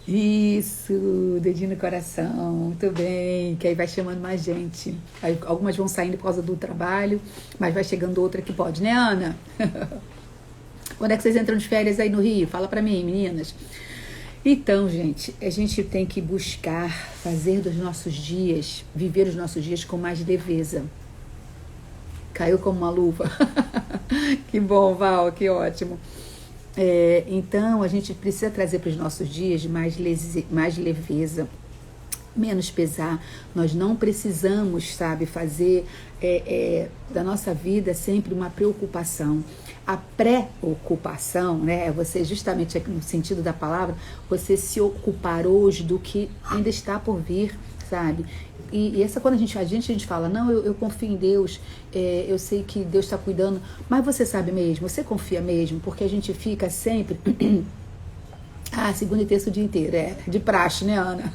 Isso, dedinho no coração. Muito bem. Que aí vai chamando mais gente. Aí, algumas vão saindo por causa do trabalho, mas vai chegando outra que pode, né, Ana? Quando é que vocês entram de férias aí no Rio? Fala pra mim, meninas. Então, gente, a gente tem que buscar fazer dos nossos dias, viver os nossos dias com mais leveza. Caiu como uma luva. Que bom, Val, que ótimo. Então, a gente precisa trazer para os nossos dias mais leveza, menos pesar. Nós não precisamos, sabe, fazer da nossa vida sempre uma preocupação. A preocupação, né, é você justamente no sentido da palavra, você se ocupar hoje do que ainda está por vir, sabe? E essa, quando a gente fala, não, eu confio em Deus, eu sei que Deus está cuidando, mas você sabe mesmo, você confia mesmo, porque a gente fica sempre, segunda e terça o dia inteiro, de praxe, né, Ana?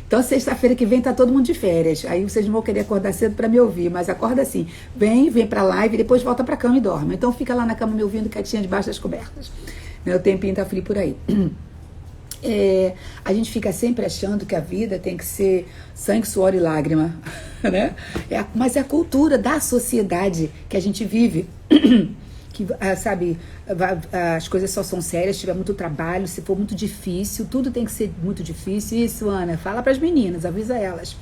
Então, sexta-feira que vem tá todo mundo de férias, aí vocês não vão querer acordar cedo para me ouvir, mas acorda assim, vem pra live, depois volta pra cama e dorme, então fica lá na cama me ouvindo quietinha debaixo das cobertas, meu tempinho tá frio por aí. A gente fica sempre achando que a vida tem que ser sangue, suor e lágrima, né? Mas é a cultura da sociedade que a gente vive, que, sabe, as coisas só são sérias se tiver muito trabalho, se for muito difícil, tudo tem que ser muito difícil. Isso, Ana, fala para as meninas, avisa elas.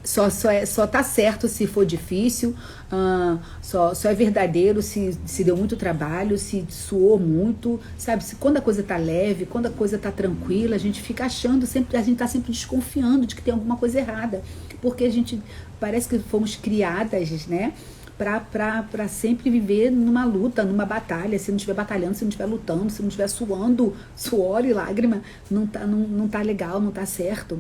Só tá certo se for difícil, só é verdadeiro se deu muito trabalho, se suou muito, sabe? Quando a coisa tá leve, quando a coisa tá tranquila, a gente fica achando sempre, a gente tá sempre desconfiando de que tem alguma coisa errada, porque a gente parece que fomos criadas, né? Pra sempre viver numa luta, numa batalha. Se não estiver batalhando, se não estiver lutando, se não estiver suando, suor e lágrima, não tá legal, não tá certo.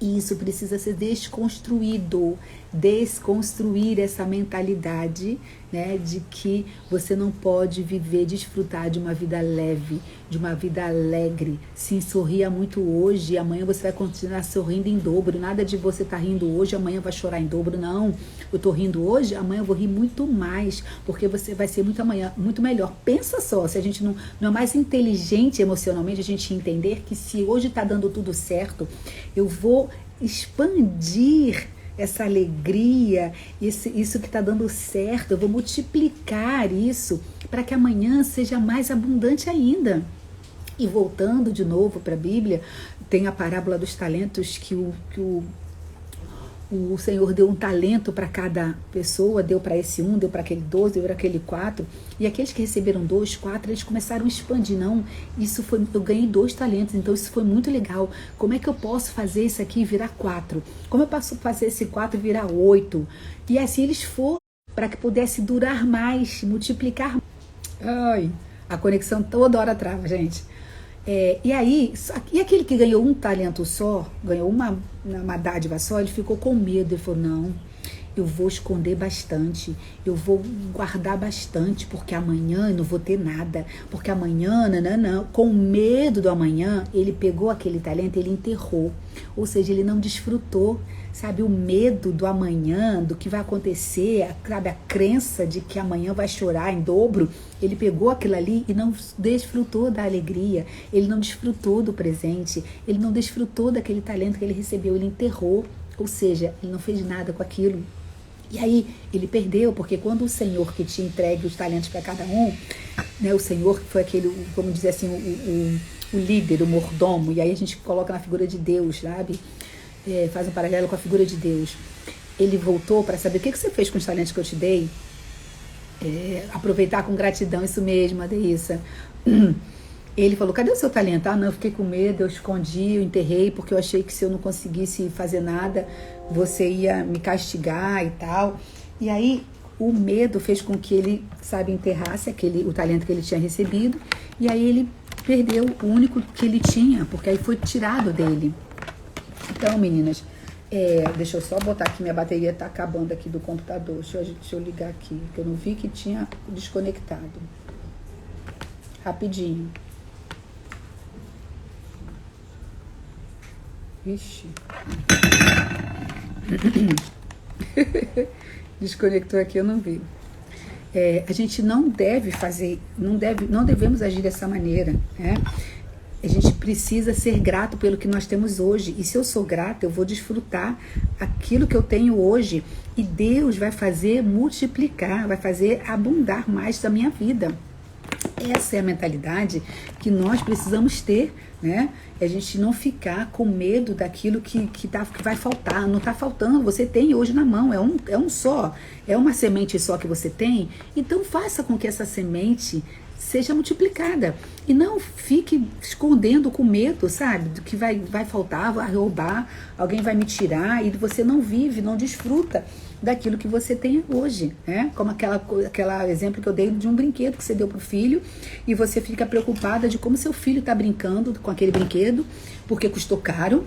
E isso precisa ser desconstruído, desconstruir essa mentalidade, né, de que você não pode viver, desfrutar de uma vida leve, de uma vida alegre. Sim, sorria muito hoje e amanhã você vai continuar sorrindo em dobro. Nada de você estar rindo hoje, amanhã vai chorar em dobro, não. Eu tô rindo hoje, amanhã eu vou rir muito mais, porque você vai ser muito melhor. Pensa só, se a gente não é mais inteligente emocionalmente, a gente entender que se hoje tá dando tudo certo, eu vou expandir essa alegria, isso que está dando certo, eu vou multiplicar isso para que amanhã seja mais abundante ainda. E voltando de novo para a Bíblia, tem a parábola dos talentos que o Senhor deu um talento para cada pessoa, deu para esse um, deu para aquele 12, deu para aquele 4, e aqueles que receberam 2, 4, eles começaram a expandir. Não, eu ganhei 2 talentos, então isso foi muito legal. Como é que eu posso fazer isso aqui virar 4? Como eu posso fazer esse 4 virar 8? E assim eles foram, para que pudesse durar mais, multiplicar. Ai, a conexão toda hora trava, gente. E aí, e aquele que ganhou um talento só, ganhou uma dádiva só, ele ficou com medo. Ele falou, não, eu vou esconder bastante, eu vou guardar bastante, porque amanhã eu não vou ter nada, porque amanhã, não. Com medo do amanhã, ele pegou aquele talento, ele enterrou, ou seja, ele não desfrutou, sabe, o medo do amanhã, do que vai acontecer, sabe, a crença de que amanhã vai chorar em dobro, ele pegou aquilo ali e não desfrutou da alegria, ele não desfrutou do presente, ele não desfrutou daquele talento que ele recebeu, ele enterrou, ou seja, ele não fez nada com aquilo. E aí ele perdeu, porque quando o Senhor que te entregue os talentos para cada um, né, o Senhor que foi aquele, vamos dizer assim, o líder, o mordomo, e aí a gente coloca na figura de Deus, sabe? Faz um paralelo com a figura de Deus. Ele voltou para saber o que você fez com os talentos que eu te dei. Aproveitar com gratidão, isso mesmo, Adeissa. Ele falou, cadê o seu talento? Ah, não, eu fiquei com medo, eu escondi, eu enterrei, porque eu achei que se eu não conseguisse fazer nada, você ia me castigar e tal. E aí, o medo fez com que ele, sabe, enterrasse o talento que ele tinha recebido, e aí ele perdeu o único que ele tinha, porque aí foi tirado dele. Então, meninas, deixa eu só botar aqui, minha bateria tá acabando aqui do computador. Deixa eu ligar aqui, que eu não vi que tinha desconectado. Rapidinho. Vixe. Desconectou aqui, eu não vi. A gente não deve fazer, não devemos agir dessa maneira, né? A gente precisa ser grato pelo que nós temos hoje. E se eu sou grata, eu vou desfrutar aquilo que eu tenho hoje. E Deus vai fazer multiplicar, vai fazer abundar mais da minha vida. Essa é a mentalidade que nós precisamos ter, né? A gente não ficar com medo daquilo que vai faltar. Não está faltando, você tem hoje na mão, é um só, é uma semente só que você tem. Então faça com que essa semente seja multiplicada e não fique escondendo com medo, sabe, do que vai faltar, vai roubar, alguém vai me tirar, e você não vive, não desfruta daquilo que você tem hoje, né? Como aquela exemplo que eu dei de um brinquedo que você deu pro filho e você fica preocupada de como seu filho tá brincando com aquele brinquedo, porque custou caro,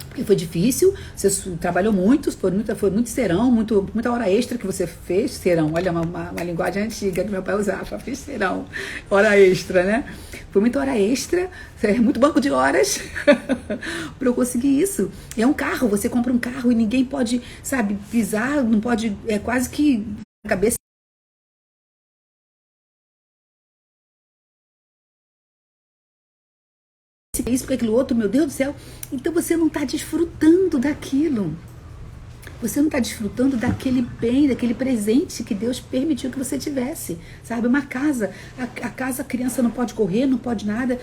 porque foi difícil, você trabalhou muito, foi muito serão, muita hora extra que você fez, serão, olha, uma linguagem antiga que meu pai usava, fiz serão, hora extra, né? Foi muita hora extra, muito banco de horas para eu conseguir isso. É um carro, você compra um carro e ninguém pode, sabe, pisar, não pode, é quase que a cabeça isso, porque aquilo outro, meu Deus do céu. Então você não está desfrutando daquilo. Você não está desfrutando daquele bem, daquele presente que Deus permitiu que você tivesse. Sabe, uma casa. A casa, a criança não pode correr, não pode nada.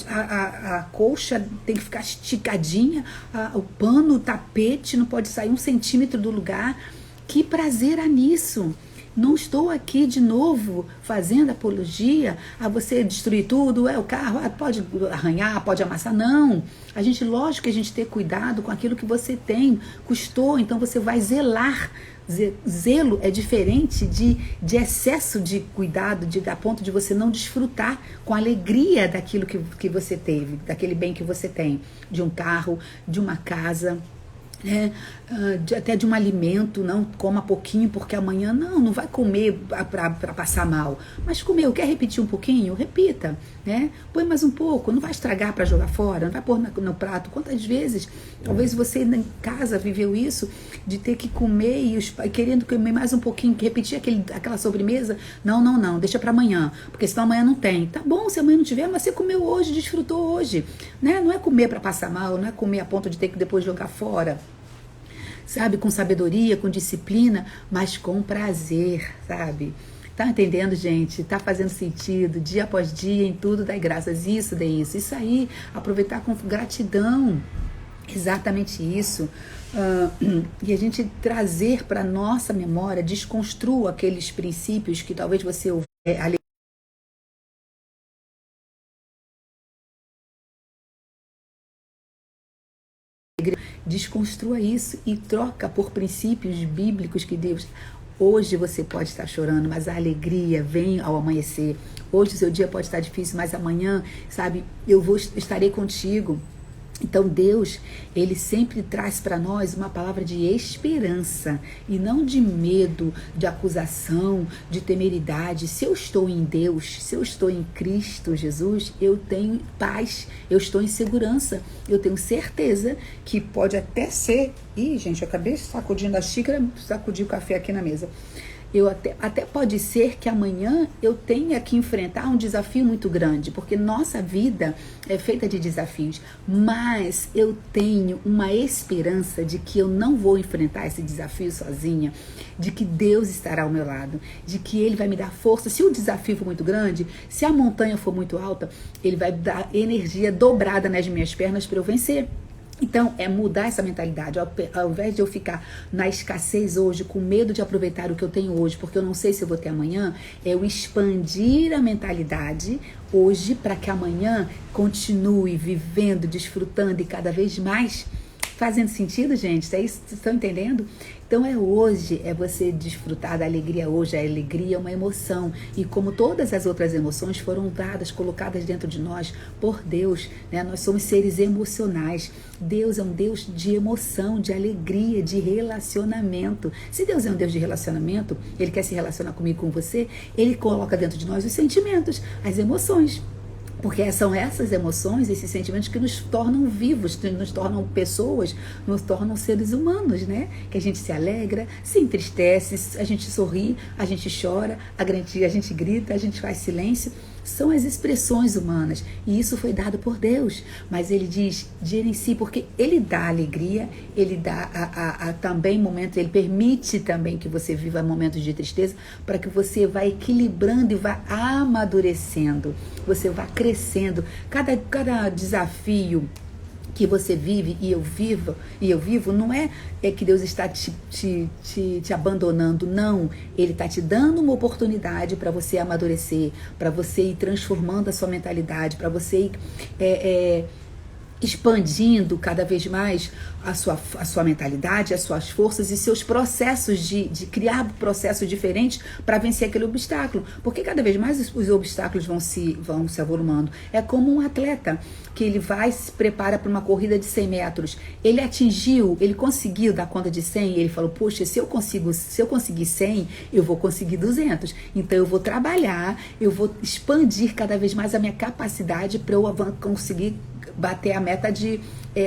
A colcha tem que ficar esticadinha. O pano, o tapete não pode sair 1 centímetro do lugar. Que prazer há nisso. Não estou aqui de novo fazendo apologia a você destruir tudo, o carro pode arranhar, pode amassar, não. Lógico que a gente tem cuidado com aquilo que você tem, custou, então você vai zelar. Zelo é diferente de excesso de cuidado, a ponto de você não desfrutar com alegria daquilo que você teve, daquele bem que você tem, de um carro, de uma casa, até de um alimento. Não coma pouquinho porque amanhã não vai comer para passar mal, mas comeu, quer repetir um pouquinho? Repita, né? Põe mais um pouco, não vai estragar para jogar fora, não vai pôr no prato. Quantas vezes talvez você em casa viveu isso, de ter que comer e querendo comer mais um pouquinho, repetir aquela sobremesa? Não, deixa para amanhã, porque senão amanhã não tem. Tá bom, se amanhã não tiver, mas você comeu hoje, desfrutou hoje, né? Não é comer para passar mal, não é comer a ponto de ter que depois jogar fora, sabe, com sabedoria, com disciplina, mas com prazer, sabe? Tá entendendo, gente? Tá fazendo sentido, dia após dia, em tudo dai graças, isso aí, aproveitar com gratidão, exatamente isso. E a gente trazer para nossa memória, desconstrua aqueles princípios que talvez você desconstrua isso e troca por princípios bíblicos que Deus... Hoje você pode estar chorando, mas a alegria vem ao amanhecer. Hoje o seu dia pode estar difícil, mas amanhã, sabe, estarei contigo. Então Deus, Ele sempre traz para nós uma palavra de esperança e não de medo, de acusação, de temeridade. Se eu estou em Deus, se eu estou em Cristo Jesus, eu tenho paz, eu estou em segurança, eu tenho certeza que pode até ser... Ih, gente, eu acabei sacudindo a xícara, sacudi o café aqui na mesa. Até pode ser que amanhã eu tenha que enfrentar um desafio muito grande, porque nossa vida é feita de desafios, mas eu tenho uma esperança de que eu não vou enfrentar esse desafio sozinha, de que Deus estará ao meu lado, de que Ele vai me dar força. Se o desafio for muito grande, se a montanha for muito alta, Ele vai dar energia dobrada nas minhas pernas para eu vencer. Então, é mudar essa mentalidade. Ao invés de eu ficar na escassez hoje, com medo de aproveitar o que eu tenho hoje, porque eu não sei se eu vou ter amanhã, é eu expandir a mentalidade hoje para que amanhã continue vivendo, desfrutando e cada vez mais. Fazendo sentido, gente? É isso? Vocês estão entendendo? Então é hoje, é você desfrutar da alegria hoje. A alegria é uma emoção. E como todas as outras emoções foram dadas, colocadas dentro de nós por Deus, né? Nós somos seres emocionais. Deus é um Deus de emoção, de alegria, de relacionamento. Se Deus é um Deus de relacionamento, Ele quer se relacionar comigo, com você, Ele coloca dentro de nós os sentimentos, as emoções. Porque são essas emoções, esses sentimentos que nos tornam vivos, que nos tornam pessoas, nos tornam seres humanos, né? Que a gente se alegra, se entristece, a gente sorri, a gente chora, a gente grita, a gente faz silêncio. São as expressões humanas. E isso foi dado por Deus. Mas Ele diz, gerencie, porque Ele dá alegria, Ele dá também momentos, Ele permite também que você viva momentos de tristeza, para que você vá equilibrando e vá amadurecendo. Você vá crescendo. Cada desafio que você vive e eu vivo, não é que Deus está te abandonando, não. Ele está te dando uma oportunidade para você amadurecer, para você ir transformando a sua mentalidade, para você ir expandindo cada vez mais a sua mentalidade, as suas forças e seus processos de criar processos diferentes para vencer aquele obstáculo. Porque cada vez mais os obstáculos vão se avolumando. É como um atleta que ele se prepara para uma corrida de 100 metros. Ele conseguiu dar conta de 100 e ele falou, poxa, se eu conseguir 100, eu vou conseguir 200. Então eu vou trabalhar, eu vou expandir cada vez mais a minha capacidade para eu conseguir bater a meta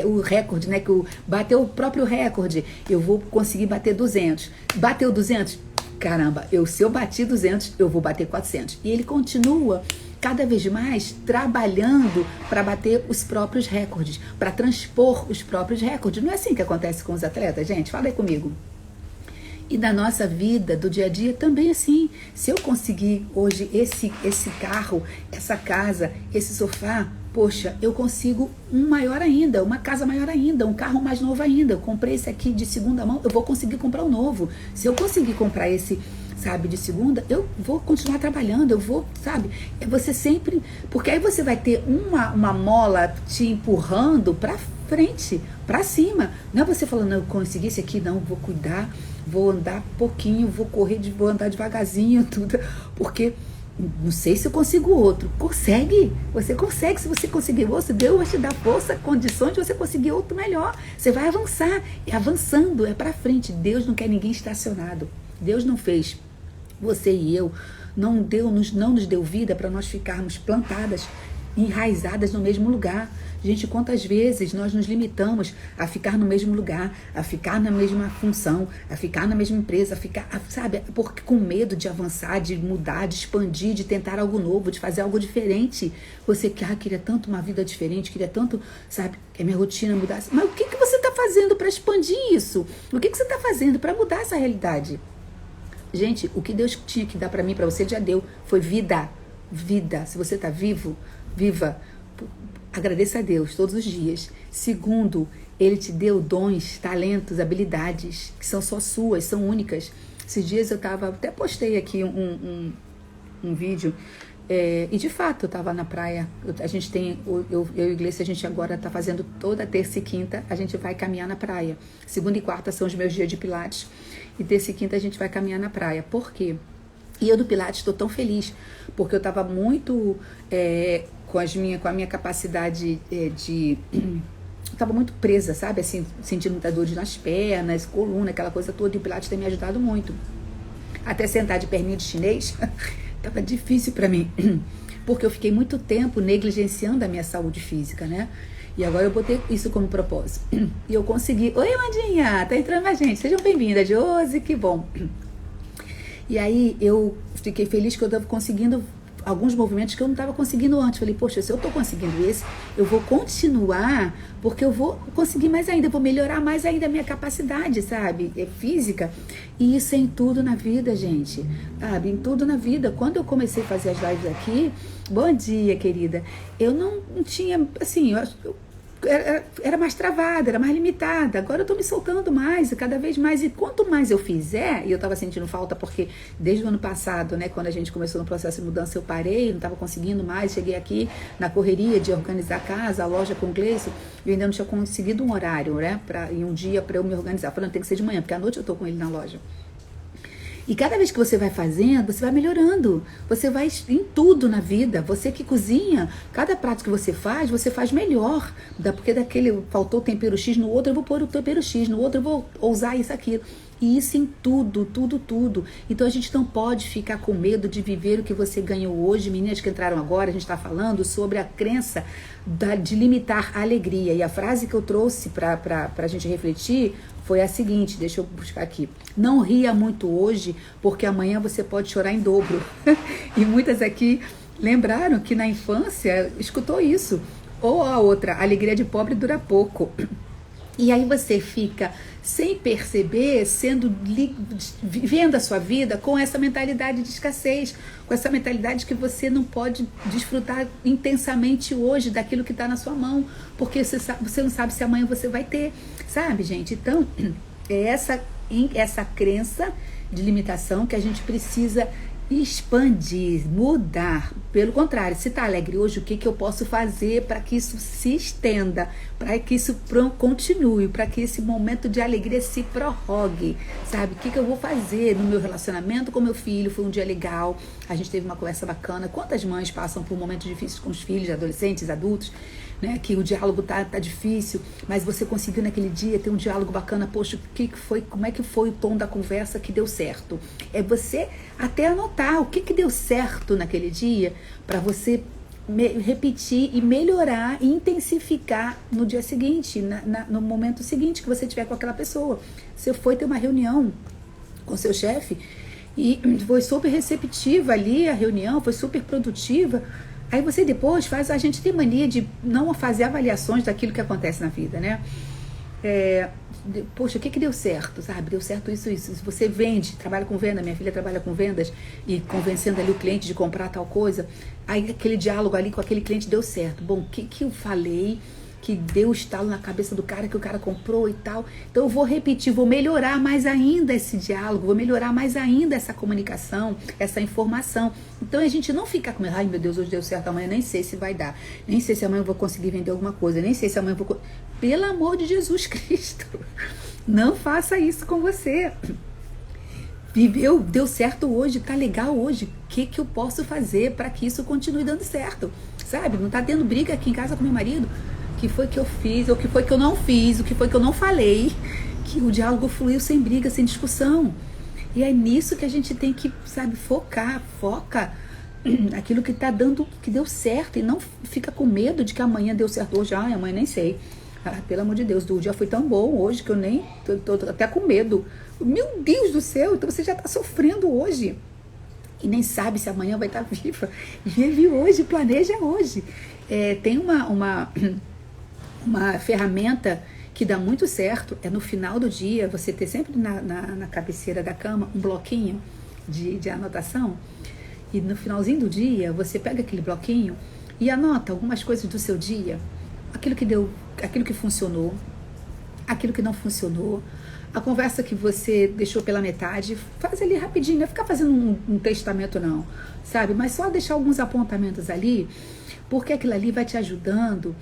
o recorde, né? Bater o próprio recorde. Eu vou conseguir bater 200. Bateu 200? Caramba, se eu bati 200, eu vou bater 400. E ele continua cada vez mais trabalhando para bater os próprios recordes, para transpor os próprios recordes. Não é assim que acontece com os atletas, gente? Fala aí comigo. E da nossa vida, do dia a dia, também assim. Se eu conseguir hoje esse carro, essa casa, esse sofá, poxa, eu consigo um maior ainda, uma casa maior ainda, um carro mais novo ainda. Eu comprei esse aqui de segunda mão, eu vou conseguir comprar um novo. Se eu conseguir comprar esse, sabe, de segunda, eu vou continuar trabalhando, eu vou, sabe, você sempre, porque aí você vai ter uma mola te empurrando pra frente, pra cima. Não é você falando, eu consegui esse aqui, não, vou cuidar, vou andar pouquinho, vou andar devagarzinho, tudo, porque não sei se eu consigo outro. Você consegue. Se você conseguir outro, Deus vai te dar força, condições de você conseguir outro melhor. Você vai avançar. E avançando é pra frente. Deus não quer ninguém estacionado. Deus não fez você e eu, não nos deu vida para nós ficarmos plantadas, enraizadas no mesmo lugar. Gente, quantas vezes nós nos limitamos a ficar no mesmo lugar, a ficar na mesma função, a ficar na mesma empresa, sabe, porque com medo de avançar, de mudar, de expandir, de tentar algo novo, de fazer algo diferente. Você queria tanto uma vida diferente, queria tanto, sabe, que a minha rotina mudasse. Mas o que você está fazendo para expandir isso? O que você está fazendo para mudar essa realidade? Gente, o que Deus tinha que dar para mim, para você, já deu. Foi vida. Vida. Se você está vivo, viva. Agradeça a Deus todos os dias. Segundo, Ele te deu dons, talentos, habilidades, que são só suas, são únicas. Esses dias eu até postei aqui um vídeo, e de fato eu estava na praia. A gente tem, eu e a Igreja, a gente agora está fazendo toda terça e quinta, a gente vai caminhar na praia. Segunda e quarta são os meus dias de Pilates, e terça e quinta a gente vai caminhar na praia. Por quê? E eu do Pilates estou tão feliz, porque eu estava muito com a minha capacidade estava muito presa, sabe? Assim, sentindo muita dor nas pernas, coluna, aquela coisa toda. E o Pilates tem me ajudado muito. Até sentar de perninha de chinês, estava difícil para mim, porque eu fiquei muito tempo negligenciando a minha saúde física, né? E agora eu botei isso como propósito. E eu consegui. Oi, Mandinha! Tá entrando mais gente. Sejam bem-vindas, Josi, que bom. E aí eu fiquei feliz que eu estava conseguindo alguns movimentos que eu não estava conseguindo antes. Falei, poxa, se eu estou conseguindo esse, eu vou continuar, porque eu vou conseguir mais ainda, eu vou melhorar mais ainda a minha capacidade, sabe? Física. E isso é em tudo na vida, gente. Sabe? Em tudo na vida. Quando eu comecei a fazer as lives aqui, bom dia, querida, eu não tinha, assim, eu era mais travada, era mais limitada. Agora eu tô me soltando mais, cada vez mais. E quanto mais eu fizer, e eu tava sentindo falta porque desde o ano passado, né, quando a gente começou no processo de mudança, eu parei, não tava conseguindo mais. Cheguei aqui na correria de organizar a casa, a loja com o Gleison, e eu ainda não tinha conseguido um horário, né, em um dia para eu me organizar. Falando, tem que ser de manhã, porque à noite eu tô com ele na loja. E cada vez que você vai fazendo, você vai melhorando. Você vai em tudo na vida. Você que cozinha, cada prato que você faz melhor. Porque daquele faltou tempero X, no outro eu vou pôr o tempero X, no outro eu vou usar isso, aquilo. E isso em tudo, tudo, tudo. Então a gente não pode ficar com medo de viver o que você ganhou hoje. Meninas que entraram agora, a gente está falando sobre a crença de limitar a alegria. E a frase que eu trouxe para a gente refletir foi a seguinte, deixa eu buscar aqui. Não ria muito hoje, porque amanhã você pode chorar em dobro. E muitas aqui lembraram que na infância escutou isso. Ou a outra, a alegria de pobre dura pouco. E aí você fica, sem perceber, vivendo a sua vida com essa mentalidade de escassez, com essa mentalidade que você não pode desfrutar intensamente hoje daquilo que está na sua mão, porque você não sabe se amanhã você vai ter, sabe, gente? Então, é essa crença de limitação que a gente precisa expandir, mudar. Pelo contrário, se está alegre hoje, o que eu posso fazer para que isso se estenda, para que isso continue, para que esse momento de alegria se prorrogue, sabe? O que eu vou fazer no meu relacionamento com meu filho? Foi um dia legal, a gente teve uma conversa bacana. Quantas mães passam por momentos difíceis com os filhos, adolescentes, adultos, né? Que o diálogo tá difícil, mas você conseguiu naquele dia ter um diálogo bacana. Poxa, como é que foi o tom da conversa que deu certo? É você até anotar o que deu certo naquele dia, para você repetir e melhorar e intensificar no dia seguinte, no momento seguinte que você tiver com aquela pessoa. Você foi ter uma reunião com seu chefe e foi super receptiva ali a reunião, foi super produtiva. Aí você depois a gente tem mania de não fazer avaliações daquilo que acontece na vida, né? Poxa, o que deu certo, sabe? Deu certo isso. Se você vende, trabalha com venda, minha filha trabalha com vendas e convencendo ali o cliente de comprar tal coisa, aí aquele diálogo ali com aquele cliente deu certo. Bom, o que eu falei que deu estalo na cabeça do cara, que o cara comprou e tal? Então eu vou repetir, vou melhorar mais ainda esse diálogo, vou melhorar mais ainda essa comunicação, essa informação. Então a gente não fica com, ai meu Deus, hoje deu certo, amanhã nem sei se vai dar, nem sei se amanhã eu vou conseguir vender alguma coisa, nem sei se amanhã eu vou... Pelo amor de Jesus Cristo, não faça isso com você. Viveu, deu certo hoje, tá legal hoje, o que eu posso fazer para que isso continue dando certo, sabe? Não tá tendo briga aqui em casa com meu marido, o que foi que eu fiz, o que foi que eu não fiz, o que foi que eu não falei, que o diálogo fluiu sem briga, sem discussão. E é nisso que a gente tem que, sabe, foca aquilo que tá dando, que deu certo, e não fica com medo de que amanhã deu certo hoje, amanhã nem sei. Pelo amor de Deus, o dia foi tão bom hoje que eu nem tô até com medo. Meu Deus do céu, então você já tá sofrendo hoje e nem sabe se amanhã vai estar viva. Vive hoje, planeja hoje. Tem uma ferramenta que dá muito certo, é no final do dia você ter sempre na cabeceira da cama um bloquinho de anotação, e no finalzinho do dia você pega aquele bloquinho e anota algumas coisas do seu dia, aquilo que deu, aquilo que funcionou, aquilo que não funcionou, a conversa que você deixou pela metade. Faz ali rapidinho, não é ficar fazendo um testamento não, sabe? Mas só deixar alguns apontamentos ali, porque aquilo ali vai te ajudando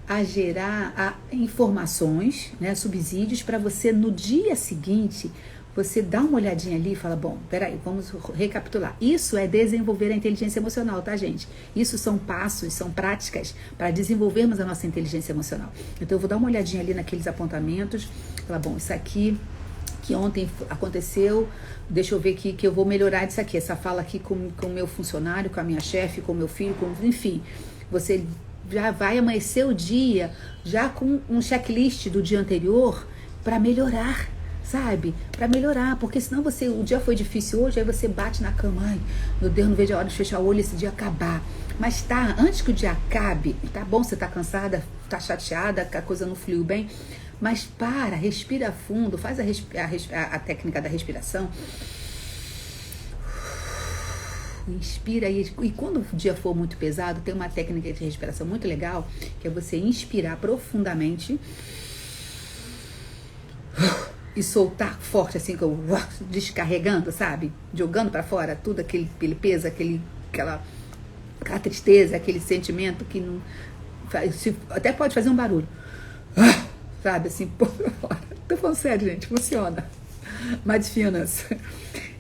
a gerar informações, né, subsídios, para você no dia seguinte, você dá uma olhadinha ali e fala, bom, peraí, vamos recapitular. Isso é desenvolver a inteligência emocional, tá, gente? Isso são passos, são práticas para desenvolvermos a nossa inteligência emocional. Então eu vou dar uma olhadinha ali naqueles apontamentos, falar, bom, isso aqui que ontem aconteceu, deixa eu ver aqui que eu vou melhorar disso aqui, essa fala aqui com o meu funcionário, com a minha chefe, com o meu filho, enfim, você já vai amanhecer o dia já com um checklist do dia anterior para melhorar, sabe? Para melhorar, porque senão o dia foi difícil hoje, aí você bate na cama, ai, meu Deus, não vejo a hora de fechar o olho e esse dia acabar. Mas antes que o dia acabe, tá bom, você tá cansada, tá chateada, que a coisa não fluiu bem, mas respira fundo, faz a técnica da respiração. inspira e quando o dia for muito pesado, tem uma técnica de respiração muito legal, que é você inspirar profundamente e soltar forte, assim, descarregando, sabe? Jogando pra fora tudo aquele peso, aquela tristeza, aquele sentimento que não até pode fazer um barulho, sabe, assim, por fora. Tô falando sério, gente, funciona. Mindfulness.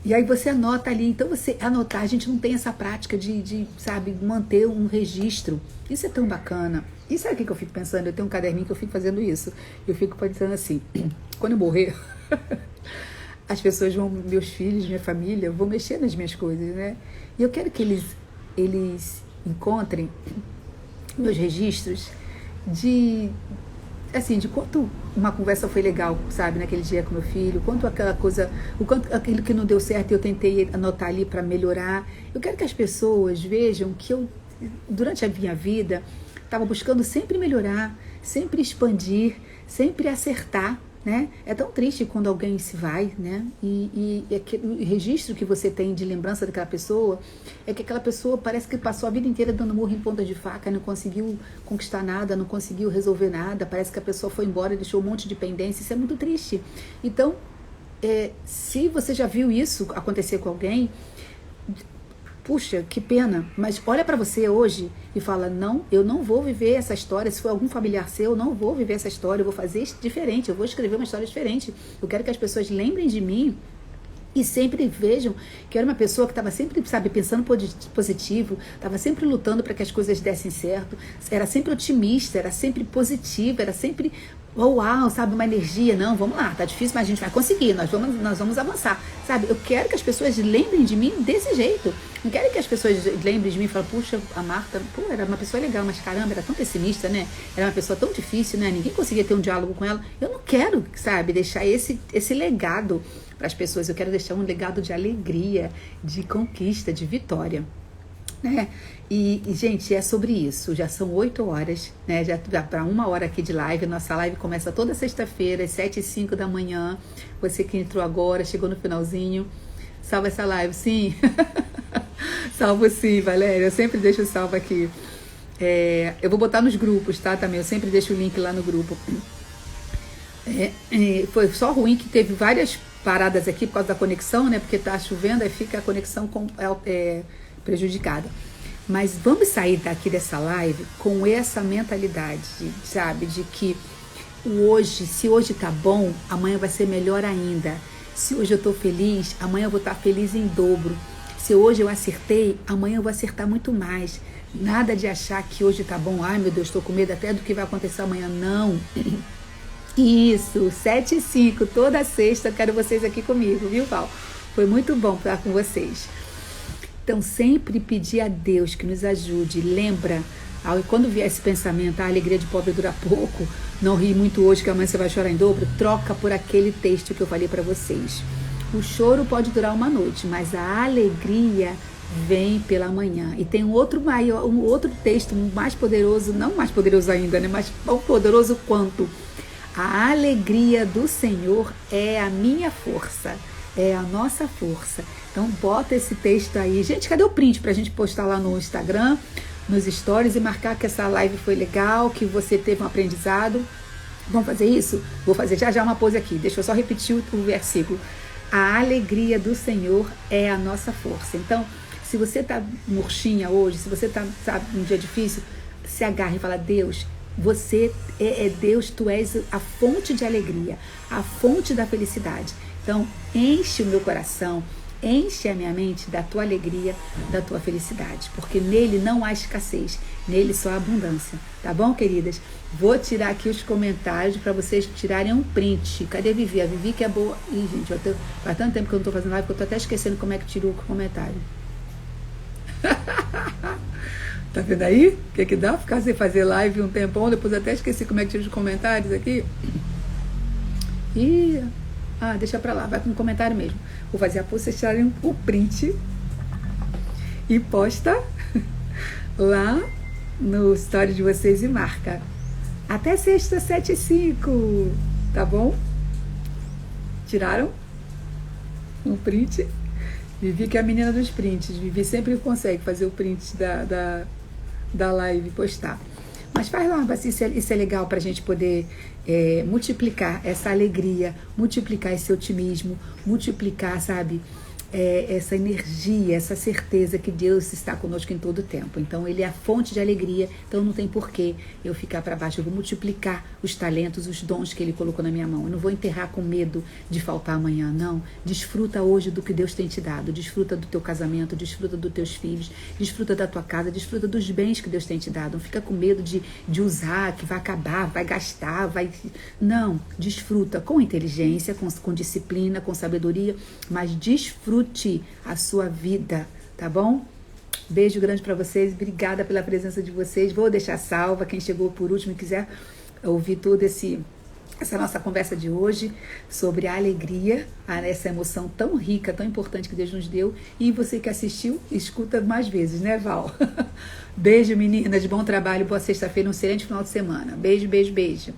E aí você anota ali. Então você anotar, a gente não tem essa prática de sabe, manter um registro. Isso é tão bacana. E sabe o que eu fico pensando? Eu tenho um caderninho que eu fico fazendo isso. Eu fico pensando assim, quando eu morrer, as pessoas vão, meus filhos, minha família, vão mexer nas minhas coisas, né? E eu quero que eles encontrem meus registros de quanto uma conversa foi legal, sabe, naquele dia com meu filho, quanto aquela coisa, o quanto aquilo que não deu certo eu tentei anotar ali para melhorar. Eu quero que as pessoas vejam que eu, durante a minha vida, estava buscando sempre melhorar, sempre expandir, sempre acertar, né? É tão triste quando alguém se vai, né? E o registro que você tem de lembrança daquela pessoa é que aquela pessoa parece que passou a vida inteira dando murro em ponta de faca, não conseguiu conquistar nada, não conseguiu resolver nada, parece que a pessoa foi embora e deixou um monte de pendência. Isso é muito triste. Então, se você já viu isso acontecer com alguém, puxa, que pena, mas olha para você hoje e fala, não, eu não vou viver essa história, se for algum familiar seu, eu não vou viver essa história, eu vou fazer diferente, eu vou escrever uma história diferente. Eu quero que as pessoas lembrem de mim e sempre vejam que eu era uma pessoa que estava sempre, sabe, pensando positivo, estava sempre lutando para que as coisas dessem certo, era sempre otimista, era sempre positiva, era sempre, uau, sabe, uma energia. Não, vamos lá, tá difícil, mas a gente vai conseguir, nós vamos avançar, sabe? Eu quero que as pessoas lembrem de mim desse jeito. Não quero que as pessoas lembrem de mim e falem, puxa, a Marta, era uma pessoa legal, mas caramba, era tão pessimista, né? Era uma pessoa tão difícil, né? Ninguém conseguia ter um diálogo com ela. Eu não quero, sabe, deixar esse legado para as pessoas. Eu quero deixar um legado de alegria, de conquista, de vitória, né? E gente, é sobre isso. Já são 8 horas, né? Já para 1 hora aqui de live. Nossa live começa toda sexta-feira, às 7h05 da manhã. Você que entrou agora, chegou no finalzinho, salva essa live, sim. Salvo sim, Valéria. Eu sempre deixo salvo aqui. Eu vou botar nos grupos, tá? Também. Eu sempre deixo o link lá no grupo. Foi só ruim que teve várias paradas aqui por causa da conexão, né? Porque tá chovendo, aí fica a conexão prejudicada. Mas vamos sair daqui dessa live com essa mentalidade, sabe? De que se hoje tá bom, amanhã vai ser melhor ainda. Se hoje eu tô feliz, amanhã eu vou estar feliz em dobro. Se hoje eu acertei, amanhã eu vou acertar muito mais. Nada de achar que hoje tá bom, ai meu Deus, estou com medo até do que vai acontecer amanhã. Não. Isso, 7h05, toda sexta, quero vocês aqui comigo, viu, Val? Foi muito bom estar com vocês. Então, sempre pedir a Deus que nos ajude. Lembra, quando vier esse pensamento, a alegria de pobre dura pouco, não ri muito hoje que amanhã você vai chorar em dobro, troca por aquele texto que eu falei para vocês. O choro pode durar uma noite, mas a alegria vem pela manhã. E tem um outro texto mais poderoso, não mais poderoso ainda, né? Mas tão poderoso quanto: a alegria do Senhor é a minha força, é a nossa força. Então bota esse texto aí. Gente, cadê o print pra gente postar lá no Instagram, nos stories, e marcar que essa live foi legal, que você teve um aprendizado? Vamos fazer isso? Vou fazer já uma pose aqui. Deixa eu só repetir o versículo. A alegria do Senhor é a nossa força. Então, se você tá murchinha hoje, se você tá, sabe, num dia difícil, se agarre e fala: Deus, você é Deus, tu és a fonte de alegria, a fonte da felicidade. Então, enche o meu coração, enche a minha mente da tua alegria, da tua felicidade, porque nele não há escassez, nele só há abundância. Tá bom, queridas? Vou tirar aqui os comentários para vocês tirarem um print. Cadê a Vivi? A Vivi que é boa. Ih, gente, faz tanto tempo que eu não tô fazendo live que eu tô até esquecendo como é que tiro o comentário. Tá vendo aí? O que dá? Ficar sem fazer live um tempão, depois até esqueci como é que tira os comentários aqui. Deixa pra lá, vai com o comentário mesmo. Vou fazer a vocês tirarem o print e posta lá no story de vocês e marca. Até sexta, 7h05, tá bom? Tiraram um print? Vivi que é a menina dos prints. Vivi sempre consegue fazer o print da live e postar. Mas faz lá, isso é legal para a gente poder multiplicar essa alegria, multiplicar esse otimismo, multiplicar, sabe, essa energia, essa certeza que Deus está conosco em todo o tempo. Então Ele é a fonte de alegria, então não tem porquê eu ficar para baixo. Eu vou multiplicar os talentos, os dons que Ele colocou na minha mão. Eu não vou enterrar com medo de faltar amanhã, não. Desfruta hoje do que Deus tem te dado, desfruta do teu casamento, desfruta dos teus filhos, desfruta da tua casa, desfruta dos bens que Deus tem te dado. Não fica com medo de usar, que vai acabar, vai gastar, vai... Não, desfruta com inteligência, com disciplina, com sabedoria, mas desfruta a sua vida, tá bom? Beijo grande para vocês, obrigada pela presença de vocês. Vou deixar salva quem chegou por último e quiser ouvir toda essa nossa conversa de hoje sobre a alegria, essa emoção tão rica, tão importante que Deus nos deu. E você que assistiu, escuta mais vezes, né, Val? Beijo, meninas, bom trabalho, boa sexta-feira, um excelente final de semana. Beijo, beijo, beijo.